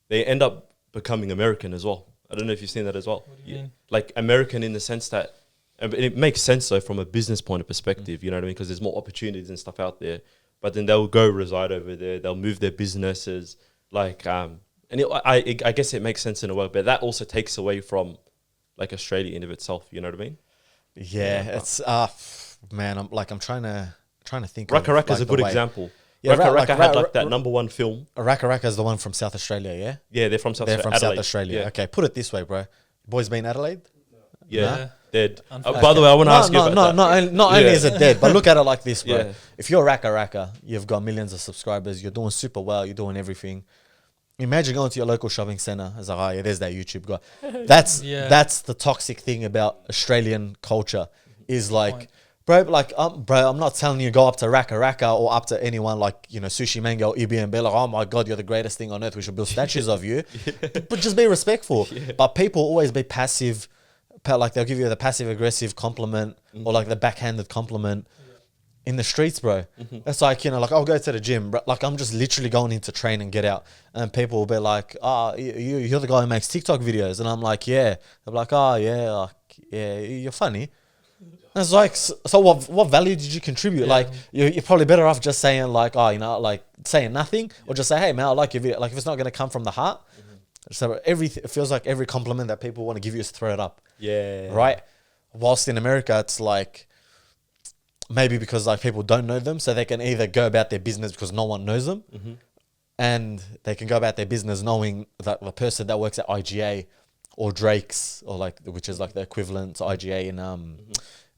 they end up becoming American as well. I don't know if you've seen that as well. What do you mean? Like American in the sense that, and it makes sense though from a business point of perspective, you know what I mean? Because there's more opportunities and stuff out there. But then they'll go reside over there. They'll move their businesses. Like, and I guess it makes sense in a way, but that also takes away from like Australia in of itself. You know what I mean? Yeah, it's man, I'm trying to think. Raka of, Raka's like, a good the way- example. Yeah, Raka like, Raka had like that #1 film. Raka Raka is the one from South Australia, yeah. Yeah, they're from South They're from Adelaide. South Australia. Yeah. Okay, put it this way, bro. Boys been Adelaide? Yeah, dead. Unfortunately. By the way, I want to ask you about that. Not only Yeah. is it dead, but look at it like this, bro. Yeah. If you're Raka Raka, you've got millions of subscribers, you're doing super well, you're doing everything. Imagine going to your local shopping center. It's like, oh yeah, there's that YouTube guy. That's the toxic thing about Australian culture. Is like, bro, I'm not telling you go up to Raka Raka or up to anyone like, Sushi Mango or Ibi and be like, oh my God, you're the greatest thing on earth. We should build statues of you. But just be respectful. But people always be passive. Like they'll give you the passive aggressive compliment or like the backhanded compliment in the streets, bro. It's like, like I'll go to the gym, bro. Like I'm just literally going in to train and get out. And people will be like, oh, you're the guy who makes TikTok videos. And I'm like, yeah. They're like, oh yeah, you're funny. And it's like, so what value did you contribute? Yeah. Like you're probably better off just saying like, oh, like saying nothing or just say, hey man, I like your video. Like if it's not going to come from the heart. So it feels like every compliment that people want to give you is throw it up. Yeah. Right. Whilst in America, it's like maybe because like people don't know them, so they can either go about their business because no one knows them, and they can go about their business knowing that the person that works at IGA or Drake's or like which is like the equivalent to IGA in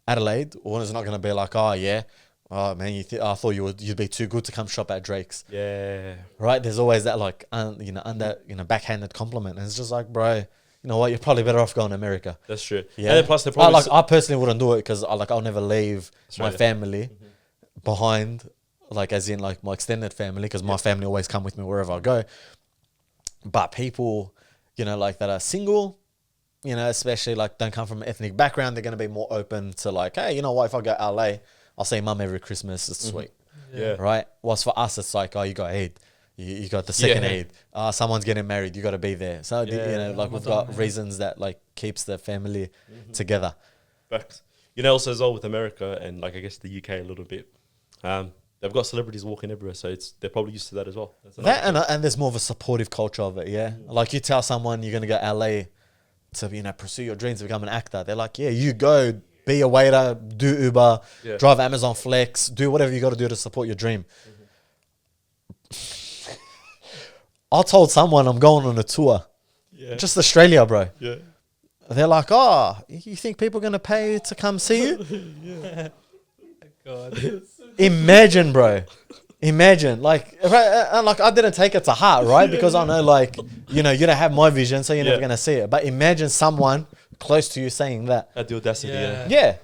Adelaide, or is not going to be like, oh yeah, oh man, I thought you'd be too good to come shop at Drake's. Yeah. Right. There's always that like backhanded compliment, and it's just like, bro, you know what? You're probably better off going to America. That's true. Yeah. And then plus, they probably I personally wouldn't do it because I'll never leave Australia. my family behind, like as in like my extended family, because my family always come with me wherever I go. But people, like that are single, especially like don't come from an ethnic background, they're going to be more open to like, hey, you know what? If I go LA, I'll see mum every Christmas. It's sweet. Yeah. Right. Whilst for us, it's like, oh, you got Eid. You got the second Eid. Someone's getting married. You got to be there. So, like we've got reasons that like keeps the family together. Facts. Also as well with America and like I guess the UK a little bit, they've got celebrities walking everywhere, so they're probably used to that as well. That's And there's more of a supportive culture of it. Yeah. Like you tell someone you're gonna go LA to pursue your dreams to become an actor. They're like, yeah, you go. Be a waiter, do Uber, drive Amazon Flex, do whatever you got to do to support your dream. I told someone I'm going on a tour. Yeah. Just Australia, bro. Yeah. They're like, oh, you think people are going to pay to come see you? God. Imagine, bro. Imagine. Like I didn't take it to heart, right? Because I know, like, you don't have my vision, so you're never going to see it. But imagine someone close to you saying that. At the audacity, Yeah.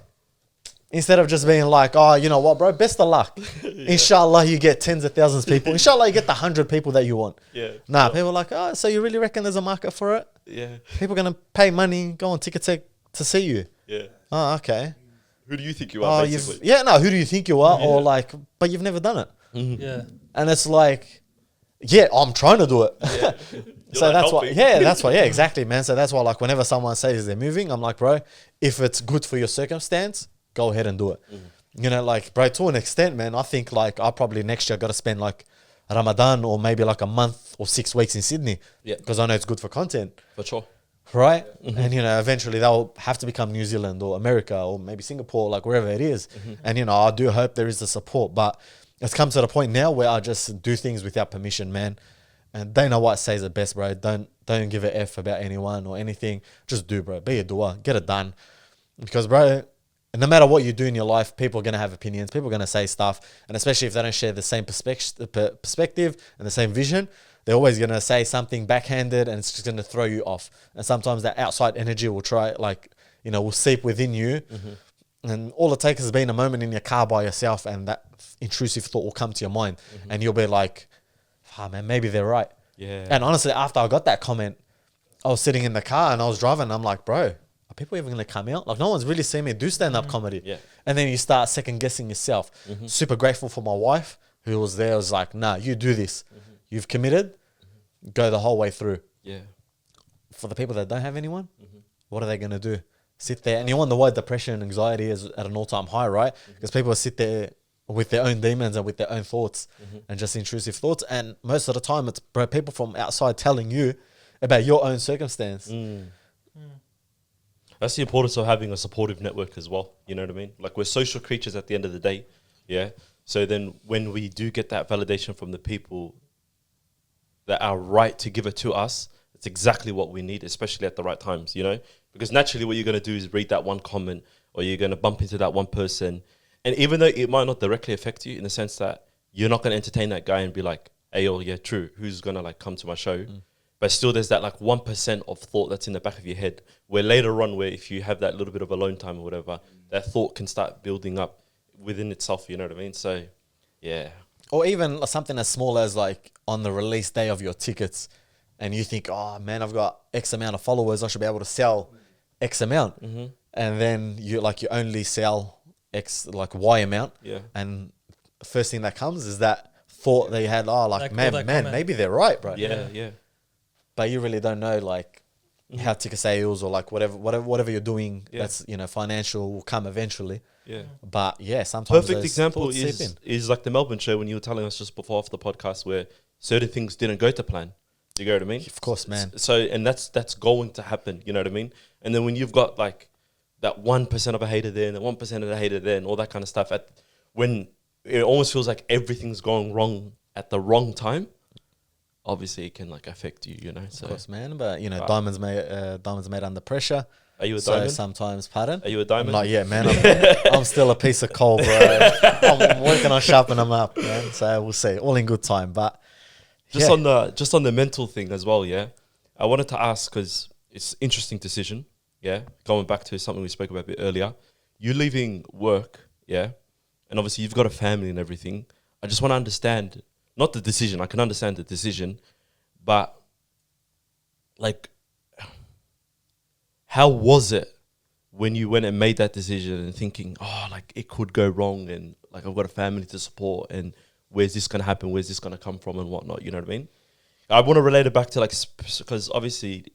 Instead of just being like, oh, you know what, bro? Best of luck. Inshallah, you get tens of thousands of people. Inshallah, you get the 100 people that you want. Yeah. Nah, people are like, oh, so you really reckon there's a market for it? Yeah. People are going to pay money, go on Ticketek to see you. Yeah. Oh, okay. Who do you think you are, basically? who do you think you are? Or like, but you've never done it. Yeah. And it's like, yeah, I'm trying to do it. Yeah. So like that's why, helping. exactly, man. So that's why, like, whenever someone says they're moving, I'm like, bro, if it's good for your circumstance, go ahead and do it. Like, bro, to an extent, man, I think like I probably next year got to spend like Ramadan or maybe like a month or 6 weeks in Sydney. Yeah. Because I know it's good for content. For sure. right? And, eventually they'll have to become New Zealand or America or maybe Singapore, like wherever it is. And, I do hope there is the support. But it's come to the point now where I just do things without permission, man. And Dana White says it best, bro. Don't give a F about anyone or anything. Just do, bro. Be a doer. Get it done. Because, bro, no matter what you do in your life, people are going to have opinions. People are going to say stuff. And especially if they don't share the same perspective and the same vision, they're always going to say something backhanded and it's just going to throw you off. And sometimes that outside energy will will seep within you. And all it takes is being a moment in your car by yourself and that intrusive thought will come to your mind. And you'll be like, man, maybe they're right. Yeah. And honestly, after I got that comment, I was sitting in the car and I was driving and I'm like, bro, are people even going to come out? Like, no one's really seen me do stand-up comedy. Yeah. And then you start second-guessing yourself. Super grateful for my wife who was there. Was like, nah, you do this. You've committed. Go the whole way through. Yeah. For the people that don't have anyone, what are they going to do? Sit there. And you wonder why depression and anxiety is at an all-time high, right? Because people sit there with their own demons and with their own thoughts and just intrusive thoughts. And most of the time, it's people from outside telling you about your own circumstance. That's the importance of having a supportive network as well. You know what I mean? Like, we're social creatures at the end of the day. Yeah. So then when we do get that validation from the people that are right to give it to us, it's exactly what we need, especially at the right times, Because naturally what you're going to do is read that one comment or you're going to bump into that one person. And even though it might not directly affect you in the sense that you're not going to entertain that guy and be like, hey, oh, yeah, true. Who's going to come to my show? But still there's that 1% of thought that's in the back of your head where later on, where if you have that little bit of alone time or whatever, that thought can start building up within itself. You know what I mean? So, yeah. Or even something as small as on the release day of your tickets and you think, oh man, I've got X amount of followers. I should be able to sell X amount. And then you only sell X, Y amount. Yeah. And the first thing that comes is that thought that you had, man, maybe they're right, bro. Yeah. But you really don't know how ticket sales or whatever you're doing that's, financial will come eventually. Yeah. But yeah, sometimes perfect example is like the Melbourne show when you were telling us just before off the podcast where certain things didn't go to plan. Do you get what I mean? Of course, man. So and that's going to happen, you know what I mean? And then when you've got that 1% of a hater there and the 1% of a hater there and all that kind of stuff, when it almost feels like everything's going wrong at the wrong time, obviously it can affect you, So, of course, man. But diamonds made under pressure. Are you a diamond? So sometimes, pardon? Are you a diamond? Not yet, man. I'm still a piece of coal, bro. I'm working on sharpening them up, man. So we'll see. All in good time. But just on the mental thing as well, yeah. I wanted to ask because it's an interesting decision, yeah. Going back to something we spoke about a bit earlier, you leaving work, yeah, and obviously you've got a family and everything. I just want to understand, not the decision. I can understand the decision, but how was it when you went and made that decision and thinking, it could go wrong and I've got a family to support and where's this going to happen? Where's this going to come from and whatnot? You know what I mean? I want to relate it back to because obviously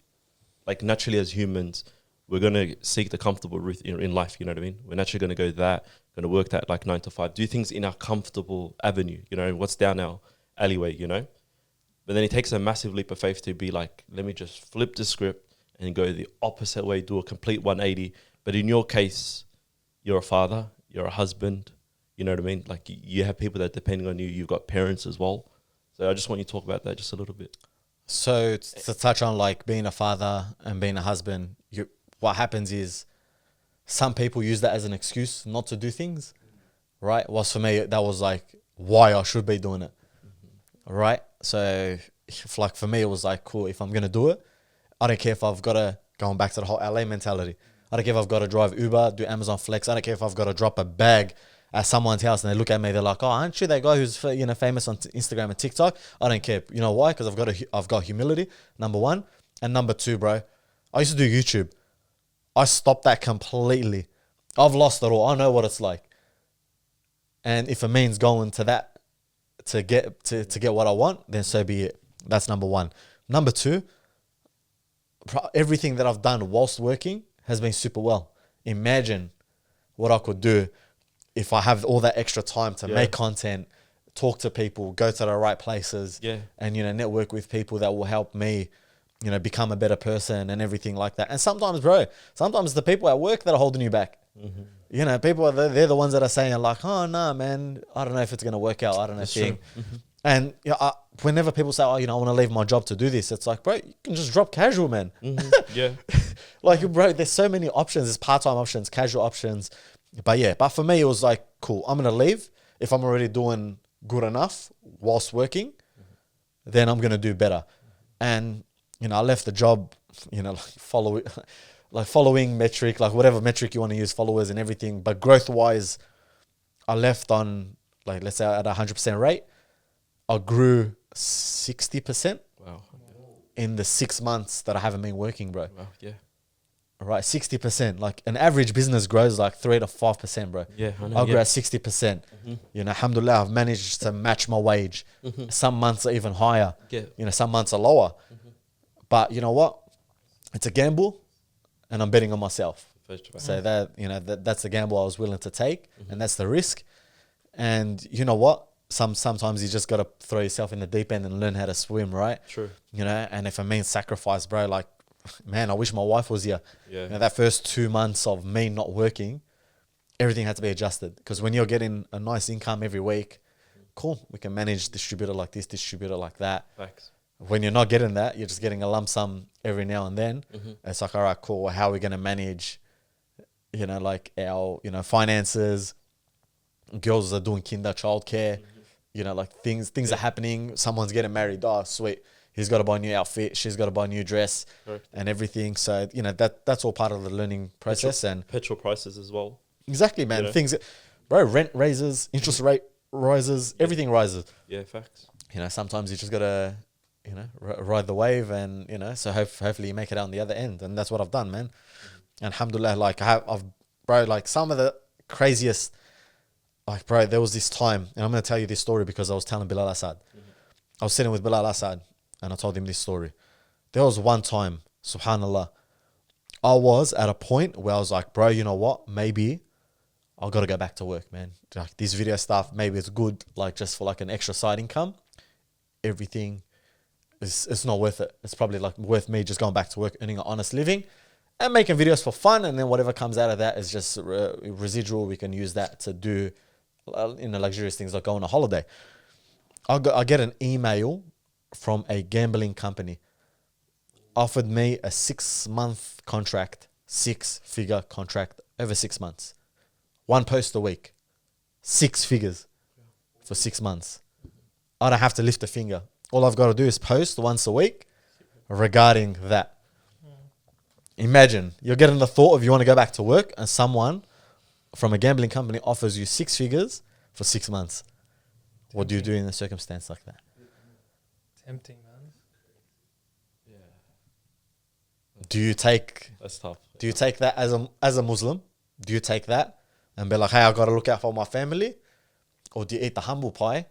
naturally as humans, we're going to seek the comfortable route in life. You know what I mean? We're naturally going to go that, going to work that 9 to 5, do things in our comfortable avenue, what's down our alleyway, But then it takes a massive leap of faith to be let me just flip the script and go the opposite way, do a complete 180. But in your case, you're a father, you're a husband, you know what I mean? You have people that are depending on you. You've got parents as well. So I just want you to talk about that just a little bit. So to touch on being a father and being a husband, what happens is some people use that as an excuse not to do things, right? Whilst for me, that was why I should be doing it, right? So for me, it was cool, if I'm going to do it, I don't care if I've got to, going back to the whole LA mentality, I don't care if I've got to drive Uber, do Amazon Flex. I don't care if I've got to drop a bag at someone's house and they look at me, they're like, oh, aren't you that guy who's famous on Instagram and TikTok? I don't care. You know why? Because I've got humility, number one. And number two, bro, I used to do YouTube. I stopped that completely. I've lost it all. I know what it's like. And if it means going to that to get what I want, then so be it. That's number one. Number two, everything that I've done whilst working has been super well. Imagine what I could do if I have all that extra time to make content, talk to people, go to the right places, and network with people that will help me you know, become a better person and everything like that. And sometimes, bro, sometimes the people at work that are holding you back. You know, people are they're the ones that are saying like, oh no, man, I don't know if it's gonna work out. I don't know. And you know, whenever people say, oh, you know, I want to leave my job to do this, it's like, bro, you can just drop casual, man. Yeah. Like, bro, there's so many options. There's part-time options, casual options. But yeah, but for me, it was like, cool, I'm going to leave. If I'm already doing good enough whilst working, then I'm going to do better. And, you know, I left the job, you know, following metric, like whatever metric you want to use, followers and everything. But growth-wise, I left on, like, let's say at 100% rate. I grew 60%. Wow. In the 6 months that I haven't been working, bro. Wow. Yeah. All right, 60%. Like an average business grows like 3 to 5%, bro. Yeah. I know, I'll grow at 60%. You know, alhamdulillah, I've managed to match my wage. Some months are even higher. Yeah. You know, some months are lower. But you know what? It's a gamble, and I'm betting on myself. So that, you know, that's the gamble I was willing to take, and that's the risk. And you know what? Sometimes you just got to throw yourself in the deep end and learn how to swim, right? True. You know, and if it means sacrifice, bro, like, man, I wish my wife was here. Yeah. You know, that first 2 months of me not working, everything had to be adjusted. Because when you're getting a nice income every week, cool, we can manage distributor like this, distributor like that. Facts. When you're not getting that, you're just getting a lump sum every now and then. It's like, all right, cool. Well, how are we going to manage, you know, like our, you know, finances? Girls are doing childcare. You know, like things are happening. Someone's getting married. Oh, sweet. He's got to buy a new outfit. She's got to buy a new dress. Correct. And everything. So, you know, that's all part of the learning process. And petrol prices as well. exactly, man. You know? Things, bro, rent raises, interest rate rises, everything rises. Yeah, facts. You know, sometimes you just got to, you know, ride the wave and, you know, so hopefully you make it out on the other end. And that's what I've done, man. And alhamdulillah, like I've, bro, like some of the craziest, like, bro, there was this time, and I'm going to tell you this story because I was telling Bilal Assad. I was sitting with Bilal Assad, and I told him this story. There was one time, subhanallah, I was at a point where I was like, bro, you know what? Maybe I've got to go back to work, man. Like this video stuff, maybe it's good, like just for like an extra side income. Everything, it's not worth it. It's probably like worth me just going back to work, earning an honest living, and making videos for fun. And then whatever comes out of that is just residual. We can use that to do, you know, luxurious things like go on a holiday. I get an email from a gambling company, offered me a 6-month contract, 6-figure contract over 6 months, 1 post a week, 6 figures for 6 months. I don't have to lift a finger. All I've got to do is post once a week regarding that. Imagine you're getting the thought of you want to go back to work, and someone from a gambling company offers you 6 figures for 6 months. What do you do in a circumstance like that? Tempting, man. Do you take? That's tough. Do you take that as a Muslim? Do you take that and be like, hey, I got to look out for my family, or do you eat the humble pie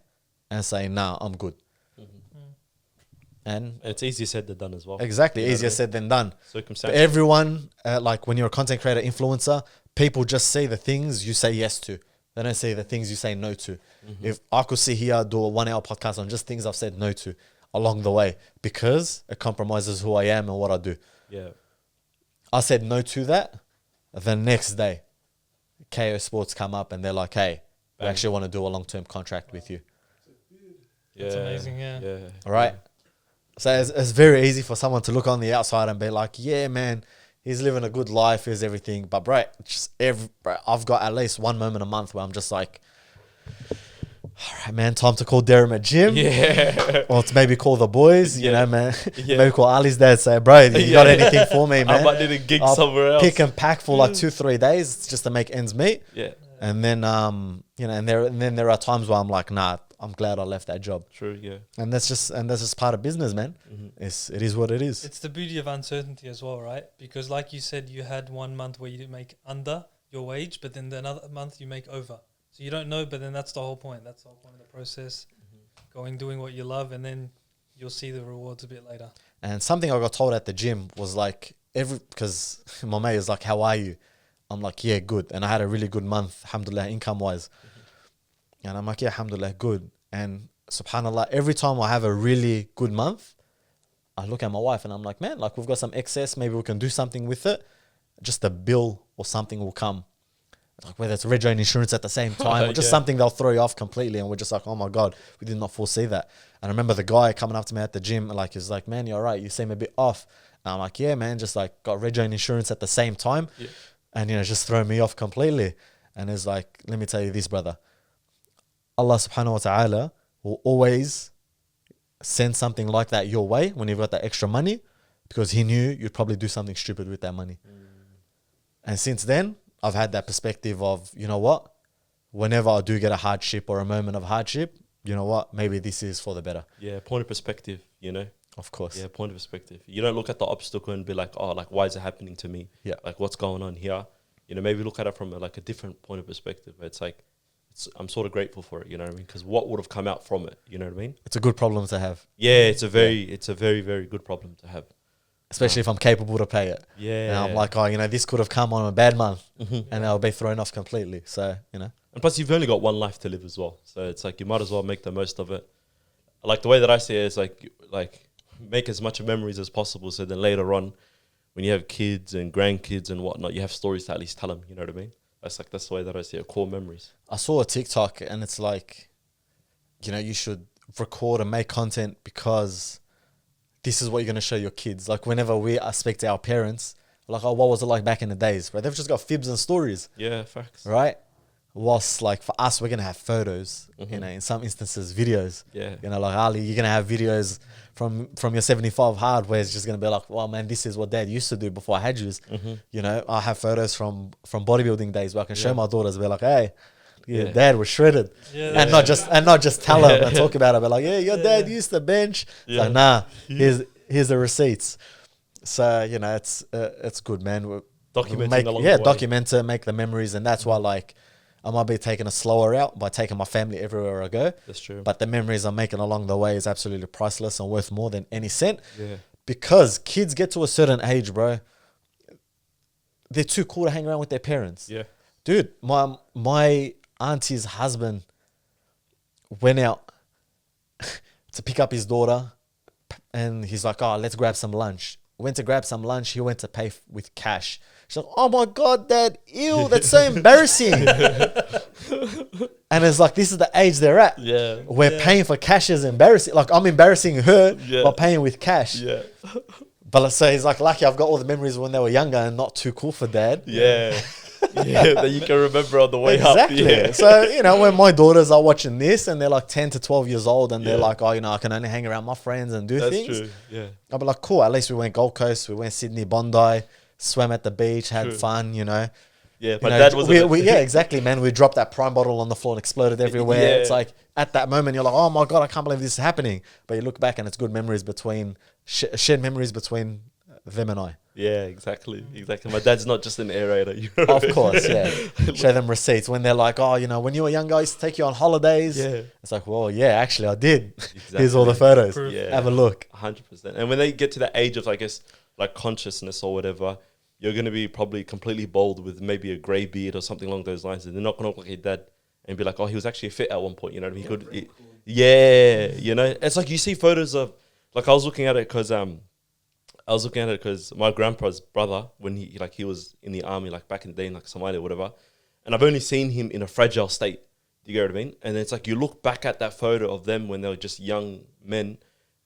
and say, nah, I'm good? And it's easier said than done as well. exactly, You know easier what I mean? said than done. But Circumstantial. everyone, like when you're a content creator, influencer, people just see the things you say yes to. They don't see the things you say no to. If I could sit here, do a 1 hour podcast on just things I've said no to along the way, because it compromises who I am and what I do. Yeah. I said no to that. The next day, KO Sports come up and they're like, hey, we Bang. actually want to do a long-term contract with you. That's amazing, yeah. Yeah. All right. So it's very easy for someone to look on the outside and be like, yeah, man, he's living a good life, here's everything. But bro, bro, I've got at least one moment a month where I'm just like, all right, man, time to call Darren at gym. Yeah. Or to maybe call the boys, you Yeah. know, man. Yeah. Maybe call Ali's dad, say, bro, you got anything for me, man? I might need a gig I'll somewhere else. pick and pack for like 2-3 days just to make ends meet. Yeah. And then, you know, and then there are times where I'm like, nah, I'm glad I left that job. True. Yeah. And that's just part of business, man. It is what it is. It's the beauty of uncertainty as well, right? Because like you said, you had 1 month where you didn't make under your wage, but then the another month you make over. So you don't know, but then that's the whole point. That's the whole point of the process. Doing what you love, and then you'll see the rewards a bit later. And something I got told at the gym was like, because my mate is like, how are you? I'm like, yeah, good. And I had a really good month, alhamdulillah, income-wise. And I'm like, yeah, alhamdulillah, good. And subhanallah, every time I have a really good month, I look at my wife and I'm like, man, like we've got some excess. Maybe we can do something with it. Just a bill or something will come. Like whether it's rego and insurance at the same time or just something they'll throw you off completely. And we're just like, oh my God, we did not foresee that. And I remember the guy coming up to me at the gym, like, he's like, man, you're right. You seem a bit off. And I'm like, yeah, man, just like got rego and insurance at the same time. Yeah. And, just throw me off completely. And it's like, let me tell you this, brother. Allah subhanahu wa ta'ala will always send something like that your way when you've got that extra money, because he knew you'd probably do something stupid with that money. And since then, I've had that perspective of, you know what, whenever I do get a hardship or a moment of hardship, you know what, maybe this is for the better. Yeah, point of perspective, Of course. Yeah, point of perspective. You don't look at the obstacle and be like, oh, like, why is it happening to me? Yeah. Like, what's going on here? Maybe look at it from a different point of perspective. It's like, I'm sort of grateful for it, you know what I mean? Because what would have come out from it, you know what I mean? It's a good problem to have. Yeah, it's a very, very good problem to have. Especially if I'm capable to pay it. Yeah. And I'm like, oh, this could have come on a bad month and I'll be thrown off completely. So, And plus, you've only got one life to live as well. So it's like, you might as well make the most of it. Like, the way that I see it is like make as much memories as possible. So then later on, when you have kids and grandkids and whatnot, you have stories to at least tell them, you know what I mean? That's the way that I see it, core memories. I saw a TikTok and it's like, you should record and make content because this is what you're going to show your kids. Like whenever we speak to our parents, like, oh, what was it like back in the days? Right? They've just got fibs and stories. Yeah, facts. Right? Whilst like for us, we're going to have photos, in some instances, videos. Yeah. Like Ali, you're going to have videos from your 75 hard where it's just going to be like, well, man, this is what dad used to do before I had yous. I have photos from bodybuilding days where I can show my daughters, be like, hey, dad was shredded. And not just tell them and talk about it, but like, yeah, your dad used to bench. It's like, nah, here's the receipts. So, it's good, man. Document it, make the memories. And that's why, like, I might be taking a slower route by taking my family everywhere I go. That's true. But the memories I'm making along the way is absolutely priceless and worth more than any cent. Yeah. Because kids get to a certain age, bro, they're too cool to hang around with their parents. Yeah. Dude, my auntie's husband went out to pick up his daughter and he's like, oh, let's grab some lunch. Went to grab some lunch. He went to pay with cash. She's like, oh my God, Dad, ew, that's so embarrassing. And it's like, this is the age they're at. Yeah. Where paying for cash is embarrassing. Like, I'm embarrassing her by paying with cash. Yeah. But let's say he's like, lucky I've got all the memories when they were younger and not too cool for Dad. Yeah. That you can remember on the way up. Exactly. So, when my daughters are watching this and they're like 10 to 12 years old and they're like, oh, I can only hang around my friends and do things. That's true, yeah. I'll be like, cool, at least we went Gold Coast, we went Sydney, Bondi, swam at the beach, had fun, Yeah, but Dad was... yeah, exactly, man. We dropped that Prime bottle on the floor and exploded everywhere. Yeah. It's like, at that moment, you're like, oh my God, I can't believe this is happening. But you look back and it's good memories shared memories between them and I. Yeah, exactly. My dad's not just an aerator. Of course, yeah. Show them receipts when they're like, oh, when you were younger, I used to take you on holidays. Yeah. It's like, well, yeah, actually I did. Exactly. Here's all the photos. Yeah. Have a look. 100%. And when they get to that age of, I guess, like consciousness or whatever, you're going to be probably completely bold with maybe a grey beard or something along those lines. And they're not going to look like your dad and be like, oh, he was actually fit at one point. You know what I mean? It's like you see photos of, like I was looking at it because my grandpa's brother, when he was in the army, like back in the day in like Somalia or whatever, and I've only seen him in a fragile state. Do you get what I mean? And it's like you look back at that photo of them when they were just young men,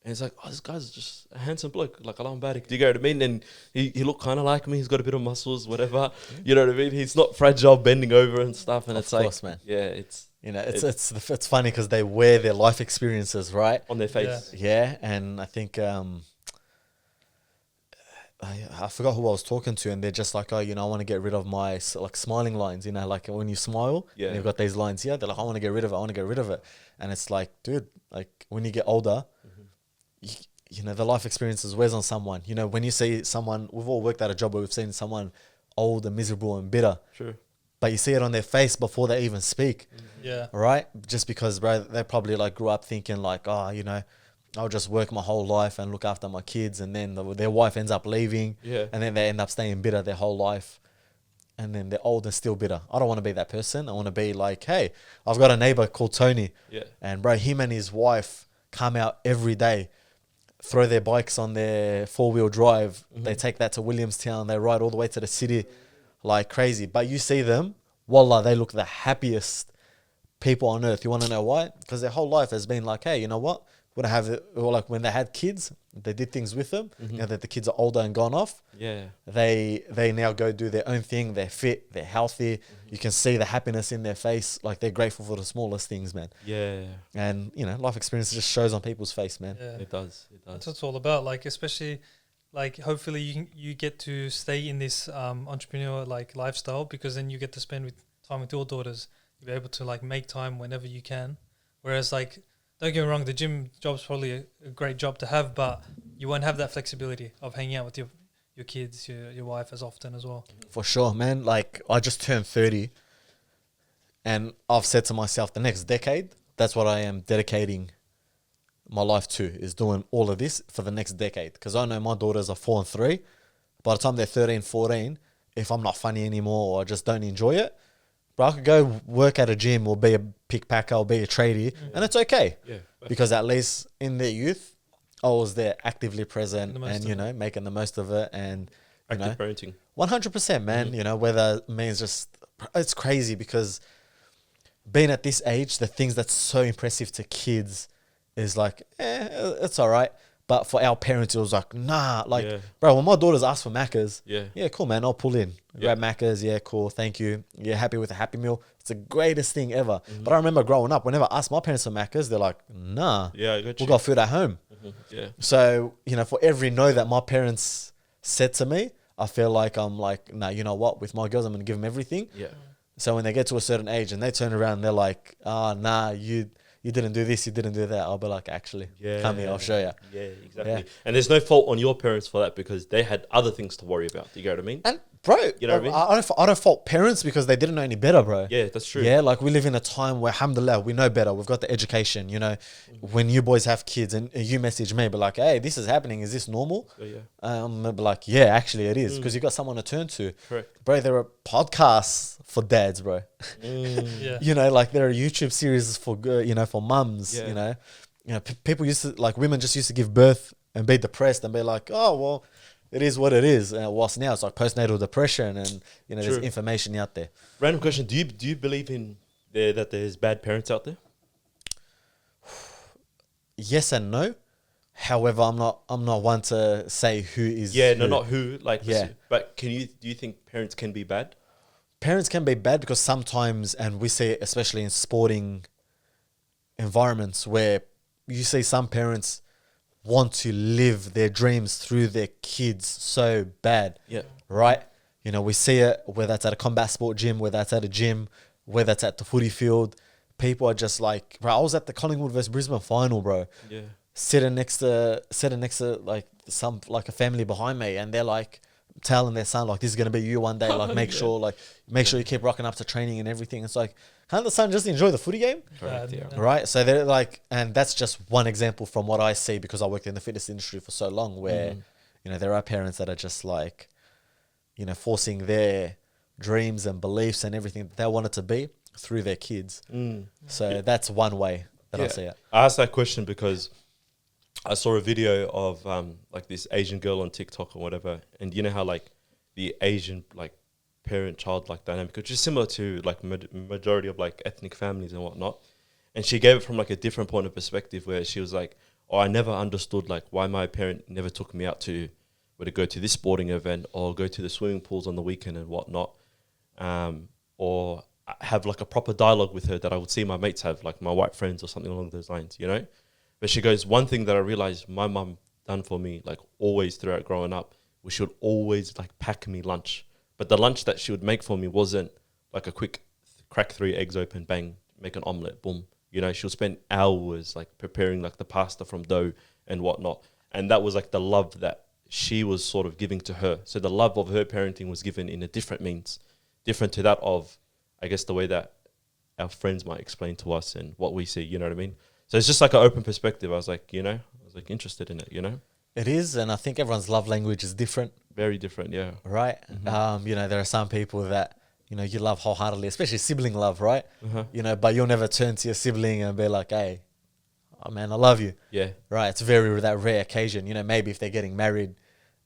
and it's like, oh, this guy's just a handsome bloke, like Alam Badik. Do you get what I mean? And he looked kind of like me. He's got a bit of muscles, whatever. You know what I mean? He's not fragile, bending over and stuff. And it's like, man. Yeah, it's it's funny because they wear their life experiences right on their face. Yeah, and I think I forgot who I was talking to, and they're just like, oh, I want to get rid of my like smiling lines, like when you smile, and you've got these lines here. They're like, I want to get rid of it, and it's like, dude, like when you get older, the life experiences wears on someone. When you see someone, we've all worked at a job where we've seen someone old and miserable and bitter. True. But you see it on their face before they even speak. Yeah. Right? Just because, bro, they probably like grew up thinking like, oh, I'll just work my whole life and look after my kids, and then their wife ends up leaving, and then they end up staying bitter their whole life, and then they're old and still bitter. I don't want to be that person. I want to be like, hey, I've got a neighbor called Tony, and bro, him and his wife come out every day throw their bikes on their 4-wheel drive. They take that to Williamstown. They ride all the way to the city like crazy. But you see them, wallah, they look the happiest people on earth. You want to know why? Because their whole life has been like, hey, you know what? When I have it, or like when they had kids, they did things with them. Now that the kids are older and gone off, they now go do their own thing. They're fit, they're healthy. You can see the happiness in their face. Like they're grateful for the smallest things, man. Yeah. And you know, life experience just shows on people's face, man. Yeah. It does. That's what it's all about. Like, especially, like, hopefully you get to stay in this entrepreneur like lifestyle, because then you get to spend time with your daughters. You'll be able to like make time whenever you can. Whereas, like, don't get me wrong, the gym job's probably a great job to have, but you won't have that flexibility of hanging out with your kids, your wife as often as well. For sure, man. Like, I just turned 30 and I've said to myself, the next decade, that's what I am dedicating my life to, is doing all of this for the next decade. Because I know my daughters are 4 and 3. By the time they're 13, 14, if I'm not funny anymore or I just don't enjoy it, bro, I could go work at a gym or be a pickpacker or be a tradie, and it's okay. Yeah. Because at least in their youth, I was there actively present and, you know, making the most of it. And, you know, Active parenting. 100%, man. You know, whether it means just, it's crazy because being at this age, the things that's so impressive to kids is like, it's all right. But for our parents, it was like, nah. Like, bro, when my daughters ask for Maccas, yeah, cool, man, I'll pull in. Grab Maccas, yeah, cool, thank you. Yeah, happy with a Happy Meal. It's the greatest thing ever. But I remember growing up, whenever I asked my parents for Maccas, they're like, nah, we've got food at home. Yeah. So, you know, for every no that my parents said to me, I feel like I'm like, nah, you know what? With my girls, I'm going to give them everything. Yeah. So when they get to a certain age and they turn around and they're like, nah, you didn't do this, you didn't do that. I'll be like, actually, come here, I'll show you. Yeah, exactly. Yeah. And there's no fault on your parents for that because they had other things to worry about. Do you get what I mean? And bro, You know what I mean? I don't fault parents because they didn't know any better, bro. Yeah, that's true. Yeah, like we live in a time where, alhamdulillah, we know better. We've got the education, you know. When you boys have kids and you message me, but like, hey, this is happening. Is this normal? I'm be like, yeah, actually it is, because you got someone to turn to. Correct. Bro, there are podcasts for dads, bro. Yeah. You know, like there are YouTube series for, you know, for mums, you know. You know, people used to, like women just used to give birth and be depressed and be like, oh, well, it is what it is. Whilst now it's like postnatal depression and, you know, there's information out there. Random question. Do you believe in that there's bad parents out there? Yes and no. However, I'm not one to say who is. Yeah, who. no, not who. Like, Yeah. But do you think parents can be bad? Parents can be bad because sometimes, and we see it especially in sporting environments, where you see some parents want to live their dreams through their kids so bad. Yeah. Right? You know, we see it, whether that's at a combat sport gym, whether that's at a gym, whether that's at the footy field. People are just like, bro, I was at the Collingwood versus Brisbane final, bro. Yeah. Sitting next to like a family behind me, and they're like telling their son like, this is gonna be you one day, like make sure you keep rocking up to training and everything. It's like, can't the son just enjoy the footy game? Correct, yeah. Right? So they're like, and that's just one example from what I see, because I worked in the fitness industry for so long, where you know, there are parents that are just like, you know, forcing their dreams and beliefs and everything that they want it to be through their kids. So that's one way that I see it. I asked that question because I saw a video of like this Asian girl on TikTok or whatever, and you know how like the Asian like parent-child like dynamic, which is similar to like majority of like ethnic families and whatnot, and she gave it from like a different point of perspective, where she was like, oh, I never understood like why my parent never took me out to go to this sporting event or go to the swimming pools on the weekend and whatnot, or have like a proper dialogue with her that I would see my mates have, like my white friends or something along those lines, you know. But she goes, one thing that I realized my mum done for me, like always throughout growing up, was she would always like pack me lunch. But the lunch that she would make for me wasn't like a quick crack 3 eggs open, bang, make an omelette, boom. You know, she'll spend hours like preparing like the pasta from dough and whatnot. And that was like the love that she was sort of giving to her. So the love of her parenting was given in a different means, different to that of, I guess, the way that our friends might explain to us and what we see, you know what I mean? So it's just like an open perspective. I was like, you know, I was like interested in it, you know? It is, and I think everyone's love language is different. Very different, yeah. Right? You know, there are some people that, you know, you love wholeheartedly, especially sibling love, right? You know, but you'll never turn to your sibling and be like, hey, oh man, I love you. Yeah. Right. It's that rare occasion, you know, maybe if they're getting married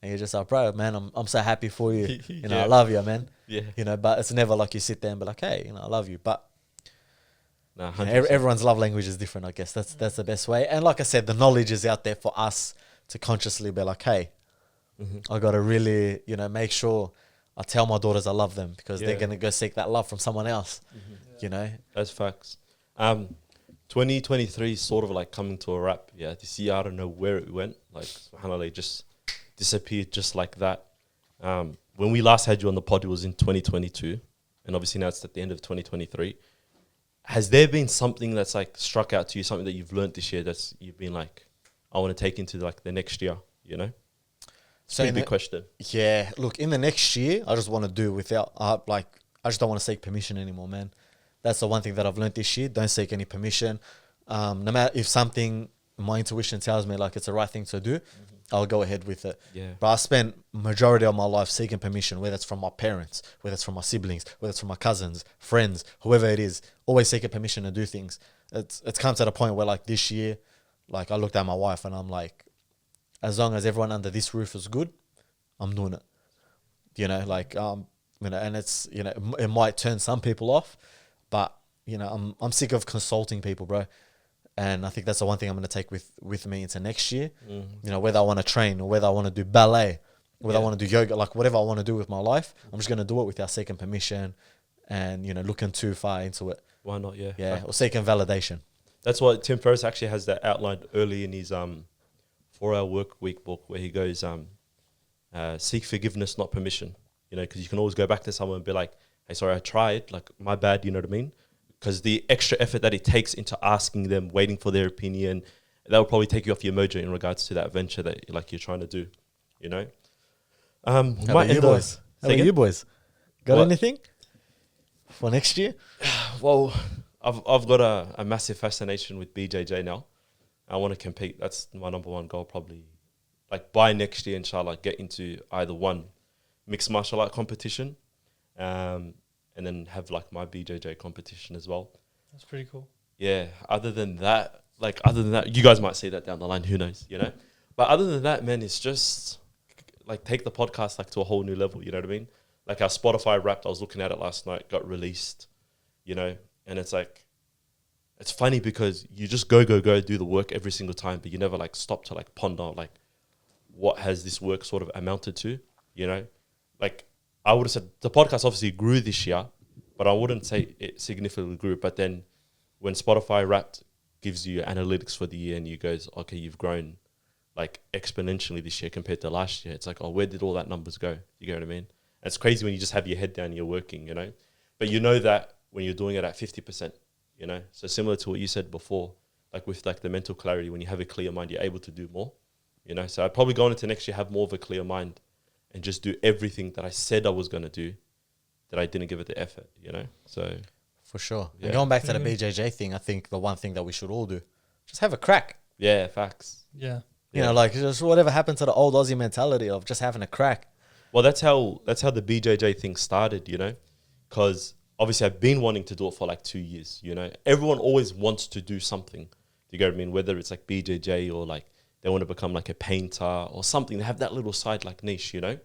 and you're just like, bro, man, I'm so happy for you. You know, I love you, man. Yeah. You know, but it's never like you sit there and be like, hey, you know, I love you. But Nah, you know, everyone's love language is different, I guess. That's the best way. And like I said, the knowledge is out there for us to consciously be like, hey, I got to really, you know, make sure I tell my daughters I love them because they're going to go seek that love from someone else, you know. That's facts. 2023 is sort of like coming to a wrap. Yeah, this year, I don't know where it went. Like, subhanAllah, it just disappeared just like that. When we last had you on the pod, it was in 2022. And obviously now it's at the end of 2023. Has there been something that's like struck out to you, something that you've learned this year that's you've been like, I want to take into like the next year, you know? It's a pretty big question. Yeah, look, in the next year, I just want to do without, I just don't want to seek permission anymore, man. That's the one thing that I've learned this year. Don't seek any permission. No matter if something, my intuition tells me like it's the right thing to do, I'll go ahead with it. Yeah. But I spent majority of my life seeking permission, whether it's from my parents, whether it's from my siblings, whether it's from my cousins, friends, whoever it is, always seeking permission to do things. It's come to the point where like this year, like I looked at my wife and I'm like, as long as everyone under this roof is good, I'm doing it. You know, like, you know, and it's, you know, it might turn some people off, but, you know, I'm sick of consulting people, bro. And I think that's the one thing I'm going to take with me into next year. You know, whether I want to train or whether I want to do ballet, whether I want to do yoga, like whatever I want to do with my life, I'm just going to do it without seeking permission and, you know, looking too far into it. Why not? Yeah. Yeah, or seeking validation. That's why Tim Ferriss actually has that outlined early in his 4-Hour Work Week book where he goes, seek forgiveness, not permission. You know, because you can always go back to someone and be like, hey, sorry, I tried. Like, my bad, you know what I mean? Because the extra effort that it takes into asking them, waiting for their opinion, that will probably take you off your mojo in regards to that venture that like you're trying to do, you know? How about you boys? Got anything for next year? Well, I've got a massive fascination with BJJ now. I want to compete. That's my number one goal, probably. Like by next year, inshallah, get into either one mixed martial art competition, and then have like my BJJ competition as well. That's pretty cool. Yeah. Other than that, you guys might see that down the line. Who knows? You know. But other than that, man, it's just like take the podcast like to a whole new level. You know what I mean? Like our Spotify Wrapped, I was looking at it last night, got released. You know, and it's like. It's funny because you just go, do the work every single time, but you never like stop to like ponder like what has this work sort of amounted to, you know? Like I would have said the podcast obviously grew this year, but I wouldn't say it significantly grew. But then when Spotify Wrapped gives you analytics for the year and you goes, okay, you've grown like exponentially this year compared to last year. It's like, oh, where did all that numbers go? You get what I mean? And it's crazy when you just have your head down and you're working, you know? But you know that when you're doing it at 50%, you know, so similar to what you said before, like with like the mental clarity, when you have a clear mind, you're able to do more, you know. So I'd probably go into next year, have more of a clear mind and just do everything that I said I was going to do that I didn't give it the effort, you know. So for sure. Yeah. And going back to the BJJ thing, I think the one thing that we should all do, just have a crack. Yeah, facts. Yeah. You know, like just whatever happened to the old Aussie mentality of just having a crack. Well, that's how the BJJ thing started, you know, because obviously I've been wanting to do it for like 2 years, you know. Everyone always wants to do something. Do you get what I mean? Whether it's like BJJ or like they want to become like a painter or something. They have that little side like niche, you know.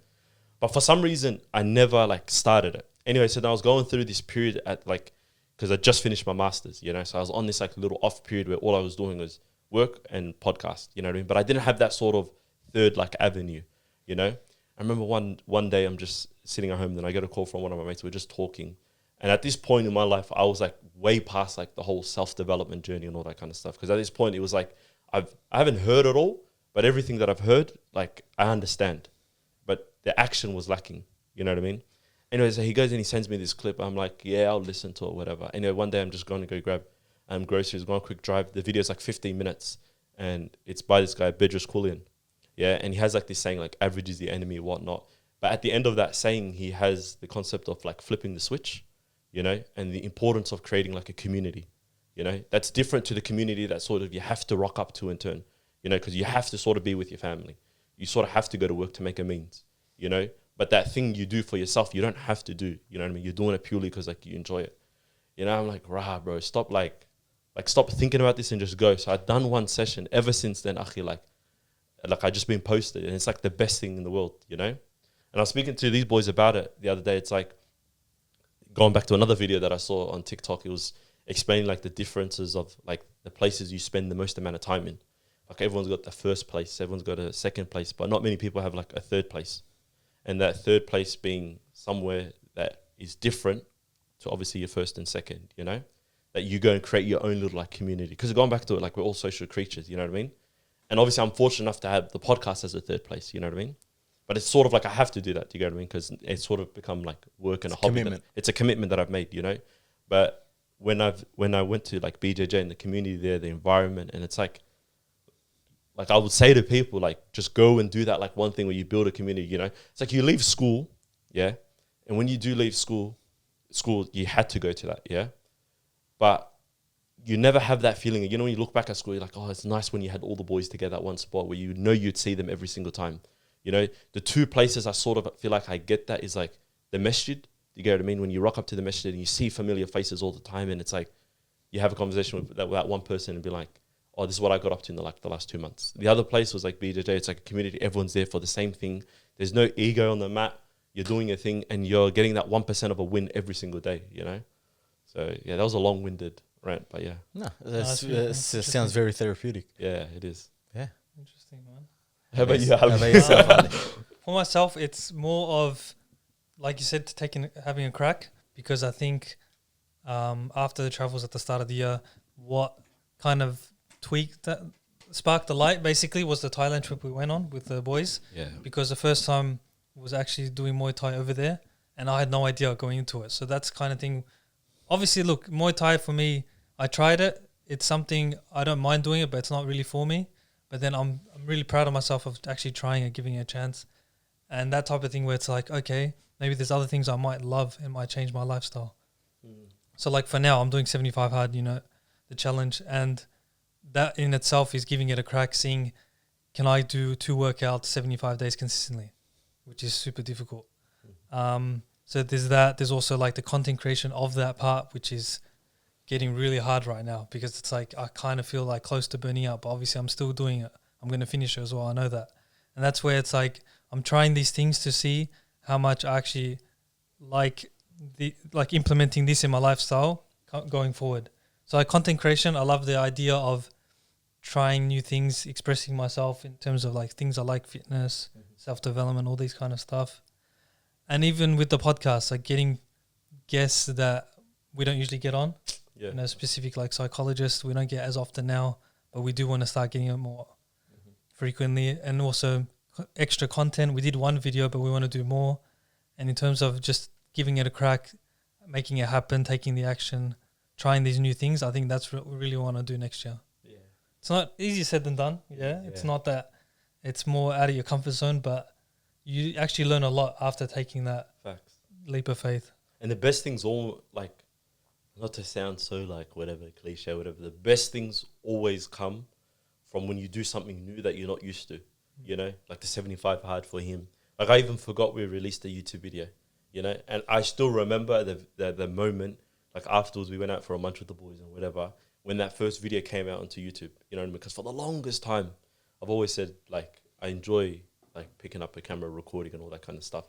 But for some reason, I never like started it. Anyway, so then I was going through this period at like, because I just finished my master's, you know. So I was on this like little off period where all I was doing was work and podcast, you know what I mean? But I didn't have that sort of third like avenue, you know. I remember one day I'm just sitting at home, then I get a call from one of my mates. We're just talking. And at this point in my life, I was like way past like the whole self-development journey and all that kind of stuff. Because at this point, it was like, I haven't heard it all, but everything that I've heard, like I understand. But the action was lacking, you know what I mean? Anyway, so he goes and he sends me this clip. I'm like, yeah, I'll listen to it, whatever. Anyway, one day I'm just going to go grab groceries, go on a quick drive. The video's like 15 minutes and it's by this guy, Bedros Keuilian. Yeah, and he has like this saying like average is the enemy, whatnot. But at the end of that saying, he has the concept of like flipping the switch, you know, and the importance of creating like a community, you know, that's different to the community that sort of you have to rock up to in turn, you know, because you have to sort of be with your family. You sort of have to go to work to make a means, you know, but that thing you do for yourself, you don't have to do, you know what I mean? You're doing it purely because like you enjoy it. You know, I'm like, rah, bro, stop like like stop thinking about this and just go. So I'd done one session. Ever since then, akhi, like I just been posted, and it's like the best thing in the world, you know. And I was speaking to these boys about it the other day. It's like going back to another video that I saw on TikTok. It was explaining like the differences of like the places you spend the most amount of time in. Like everyone's got the first place, everyone's got a second place, but not many people have like a third place. And that third place being somewhere that is different to obviously your first and second, you know, that you go and create your own little like community. Because going back to it, like we're all social creatures, you know what I mean? And obviously I'm fortunate enough to have the podcast as a third place, you know what I mean? But it's sort of like I have to do that, do you get what I mean? Because it's sort of become like work and a hobby. It's a commitment that I've made, you know? But when I went to like BJJ and the community there, the environment, and it's like I would say to people, like, just go and do that, like one thing where you build a community, you know? It's like you leave school, yeah? And when you do leave school, you had to go to that, yeah? But you never have that feeling. You know, when you look back at school, you're like, oh, it's nice when you had all the boys together at one spot where you know you'd see them every single time. You know, the two places I sort of feel like I get that is like the masjid. You get what I mean? When you rock up to the masjid and you see familiar faces all the time, and it's like you have a conversation with that one person and be like, oh, this is what I got up to in the last 2 months. The other place was like BJJ. It's like a community. Everyone's there for the same thing. There's no ego on the mat. You're doing your thing and you're getting that 1% of a win every single day, you know? So, yeah, that was a long-winded rant, but yeah. No, it sounds very therapeutic. Yeah, it is. Yeah. Interesting, man. How about you? How about yourself? For myself, it's more of, like you said, having a crack, because I think after the travels at the start of the year, what kind of tweaked that, sparked the light basically was the Thailand trip we went on with the boys. Yeah. Because the first time was actually doing Muay Thai over there, and I had no idea going into it. So that's the kind of thing. Obviously, look, Muay Thai for me, I tried it. It's something I don't mind doing it, but it's not really for me. But then I'm really proud of myself of actually trying it, giving it a chance. And that type of thing where it's like, okay, maybe there's other things I might love and might change my lifestyle. So like for now, I'm doing 75 hard, you know, the challenge. And that in itself is giving it a crack, seeing can I do 2 workouts 75 days consistently, which is super difficult. So there's that. There's also like the content creation of that part, which is getting really hard right now, because it's like I kind of feel like close to burning out, but obviously I'm still doing it. I'm going to finish it as well. I know that. And that's where it's like I'm trying these things to see how much I actually like implementing this in my lifestyle going forward. So like content creation, I love the idea of trying new things, expressing myself in terms of like things I like, fitness, self-development, all these kind of stuff. And even with the podcast, like getting guests that we don't usually get on, you know, specific like psychologists, we don't get as often now, but we do want to start getting it more frequently. And also extra content. We did one video, but we want to do more. And in terms of just giving it a crack, making it happen, taking the action, trying these new things, I think that's what we really want to do next year. Yeah. It's not easier said than done. Yeah. It's not that it's more out of your comfort zone, but you actually learn a lot after taking that leap of faith. And the best things all, like, not to sound so like whatever, cliche, whatever, the best things always come from when you do something new that you're not used to, you know, like the 75 hard for him. Like I even forgot we released a YouTube video, you know, and I still remember the moment, like afterwards we went out for a munch with the boys and whatever, when that first video came out onto YouTube, you know, because for the longest time, I've always said, like, I enjoy like picking up a camera, recording and all that kind of stuff.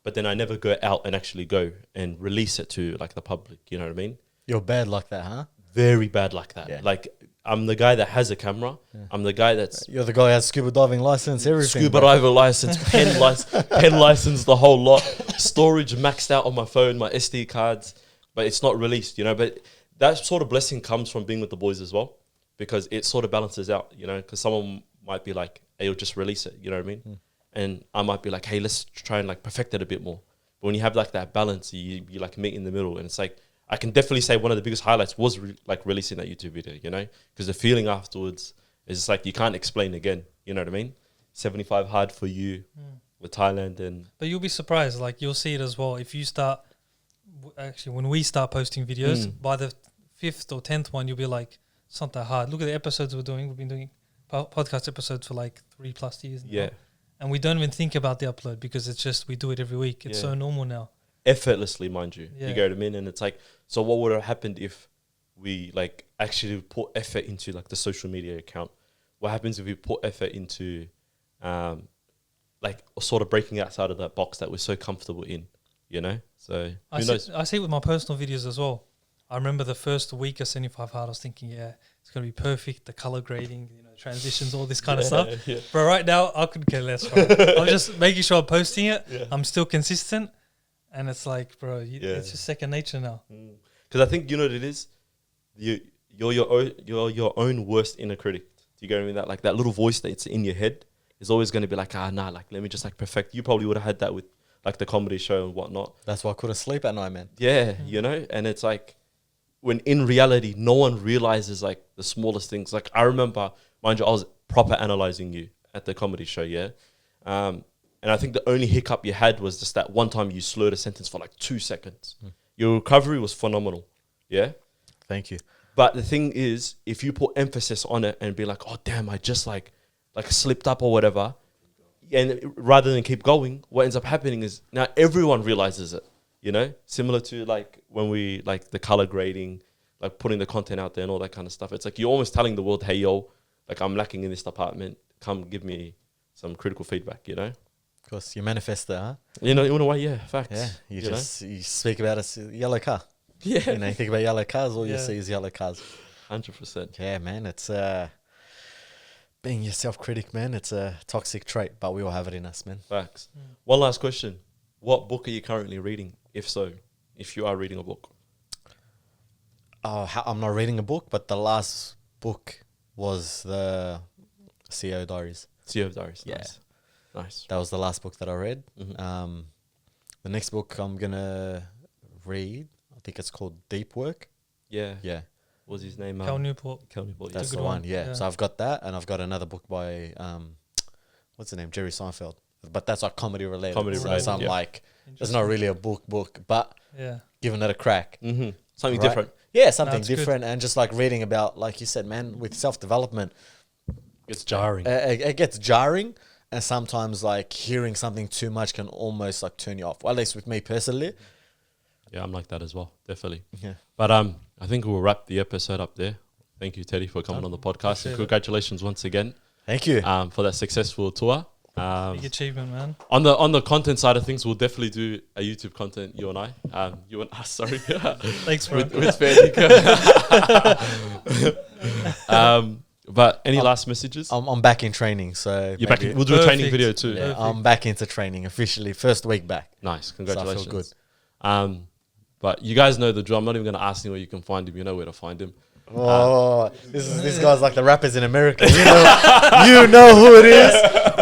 But then I never go out and actually go and release it to like the public, you know what I mean? You're bad like that, huh? Very bad like that. Yeah. Like I'm the guy that has a camera. Yeah. I'm the guy that's... You're the guy that has scuba diving license, everything. Scuba diving license, pen license, the whole lot. Storage maxed out on my phone, my SD cards, but it's not released, you know? But that sort of blessing comes from being with the boys as well, because it sort of balances out, you know? Because someone might be like, hey, you'll just release it, you know what I mean? And I might be like, hey, let's try and like perfect it a bit more. But when you have like that balance, you like meet in the middle. And it's like, I can definitely say one of the biggest highlights was like releasing that YouTube video, you know, because the feeling afterwards is just like, you can't explain again. You know what I mean? 75 hard for you with Thailand. But you'll be surprised. Like you'll see it as well. If you start, actually, when we start posting videos, by the 5th or 10th one, you'll be like, it's not that hard. Look at the episodes we're doing. We've been doing podcast episodes for like 3+ years now. Yeah. And we don't even think about the upload because it's just, we do it every week. It's so normal now. Effortlessly, mind you. Yeah. You get what I mean? And it's like, so what would have happened if we like actually put effort into like the social media account? What happens if we put effort into like sort of breaking outside of that box that we're so comfortable in, you know? So who knows? I see it with my personal videos as well. I remember the first week of 75 Hard, I was thinking, yeah, it's going to be perfect. The color grading, you know, transitions, all this kind of stuff. Yeah. But right now, I could care less. Bro. I'm just making sure I'm posting it. Yeah. I'm still consistent. And it's like, bro, it's just second nature now. Because I think, you know what it is? You're your own worst inner critic. Do you get what I mean? That like that little voice that's in your head is always going to be like, nah, like let me just like perfect. You probably would have had that with like the comedy show and whatnot. That's why I couldn't sleep at night, man. Yeah, you know? And it's like, when in reality, no one realizes like the smallest things. Like I remember, mind you, I was proper analyzing you at the comedy show, yeah? And I think the only hiccup you had was just that one time you slurred a sentence for like 2 seconds. Your recovery was phenomenal, yeah? Thank you. But the thing is, if you put emphasis on it and be like, oh, damn, I just like slipped up or whatever, and rather than keep going, what ends up happening is now everyone realizes it, you know? Similar to like when we, like the color grading, like putting the content out there and all that kind of stuff. It's like you're almost telling the world, hey, yo, like I'm lacking in this department. Come give me some critical feedback, you know? Of course, you manifest that, huh? You know, in a way, yeah, facts. Yeah, you speak about a yellow car. Yeah. You know, you think about yellow cars, all you see is yellow cars. 100%. Yeah, man, it's being your self-critic, man. It's a toxic trait, but we all have it in us, man. Facts. One last question. What book are you currently reading? If so, if you are reading a book. I'm not reading a book, but the last book was the CEO Diaries. CEO Diaries. Yeah. Nice. That was the last book that I read. The next book I'm going to read, I think it's called Deep Work. Yeah. Yeah. What's his name? Cal Newport. Cal Newport. That's good the one, one. yeah. Yeah. So I've got that, and I've got another book by, what's the name? Jerry Seinfeld. But that's like comedy related. Comedy related, So I'm yeah. like, it's not really a book, but Yeah. giving it a crack. Something Right? different. Yeah, something That's good. different, and just like reading about, like you said, man, with self-development, It's jarring. it gets jarring, and sometimes like hearing something too much can almost like turn you off. Well, at least with me personally. Yeah, I'm like that as well. Definitely. Yeah. But I think we'll wrap the episode up there. Thank you, Teddy, for coming on the podcast. And Appreciate it. congratulations once again Thank you. for that successful tour. Big achievement, man. On the content side of things, we'll definitely do a YouTube content, you and I. You and us, sorry. Thanks, bro. with Fair But any last messages? I'm back in training, so You're back. maybe- We'll do a training Perfect. video too. yeah, I'm back into training officially. First week back. Nice. So I Congratulations. feel good. But you guys know the drill. I'm not even going to ask him where you can find him. You know where to find him. Oh, this guy's like the rappers in America. You know who it is.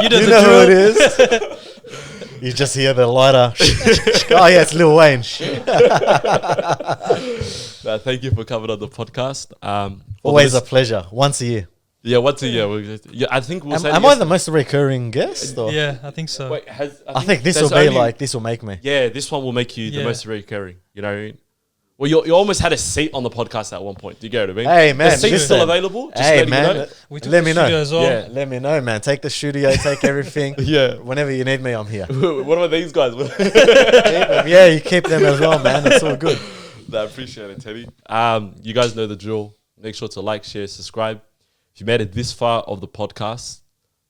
You know You the know who it drill. is. You just hear the lighter. Oh yeah, it's Lil Wayne. Thank you for coming on the podcast. Always a pleasure. Once a year. Yeah, once a year. Yeah, I think we'll say Am I the most recurring guest? Or? Yeah, I think so. Wait, I think this will be like, this will make me. Yeah, this one will make you the Yeah. most recurring. You know what I mean? Well, you almost had a seat on the podcast at one point. Do you get what I mean? Hey, man, the seat's listen. still available. Just Hey let me man, know. We took let the me studio know. as well. Yeah. Let me know, man. Take the studio, take everything. Yeah. Whenever you need me, I'm here. What about these guys? Keep them. Yeah, you keep them as well, man. It's all good. I appreciate it, Teddy. You guys know the drill. Make sure to like, share, subscribe. If you made it this far of the podcast,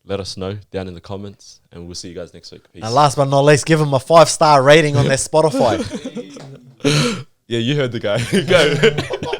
let us know down in the comments, and we'll see you guys next week. Peace. And last but not least, give them a 5-star rating on their Spotify. Yeah, you heard the guy. Go.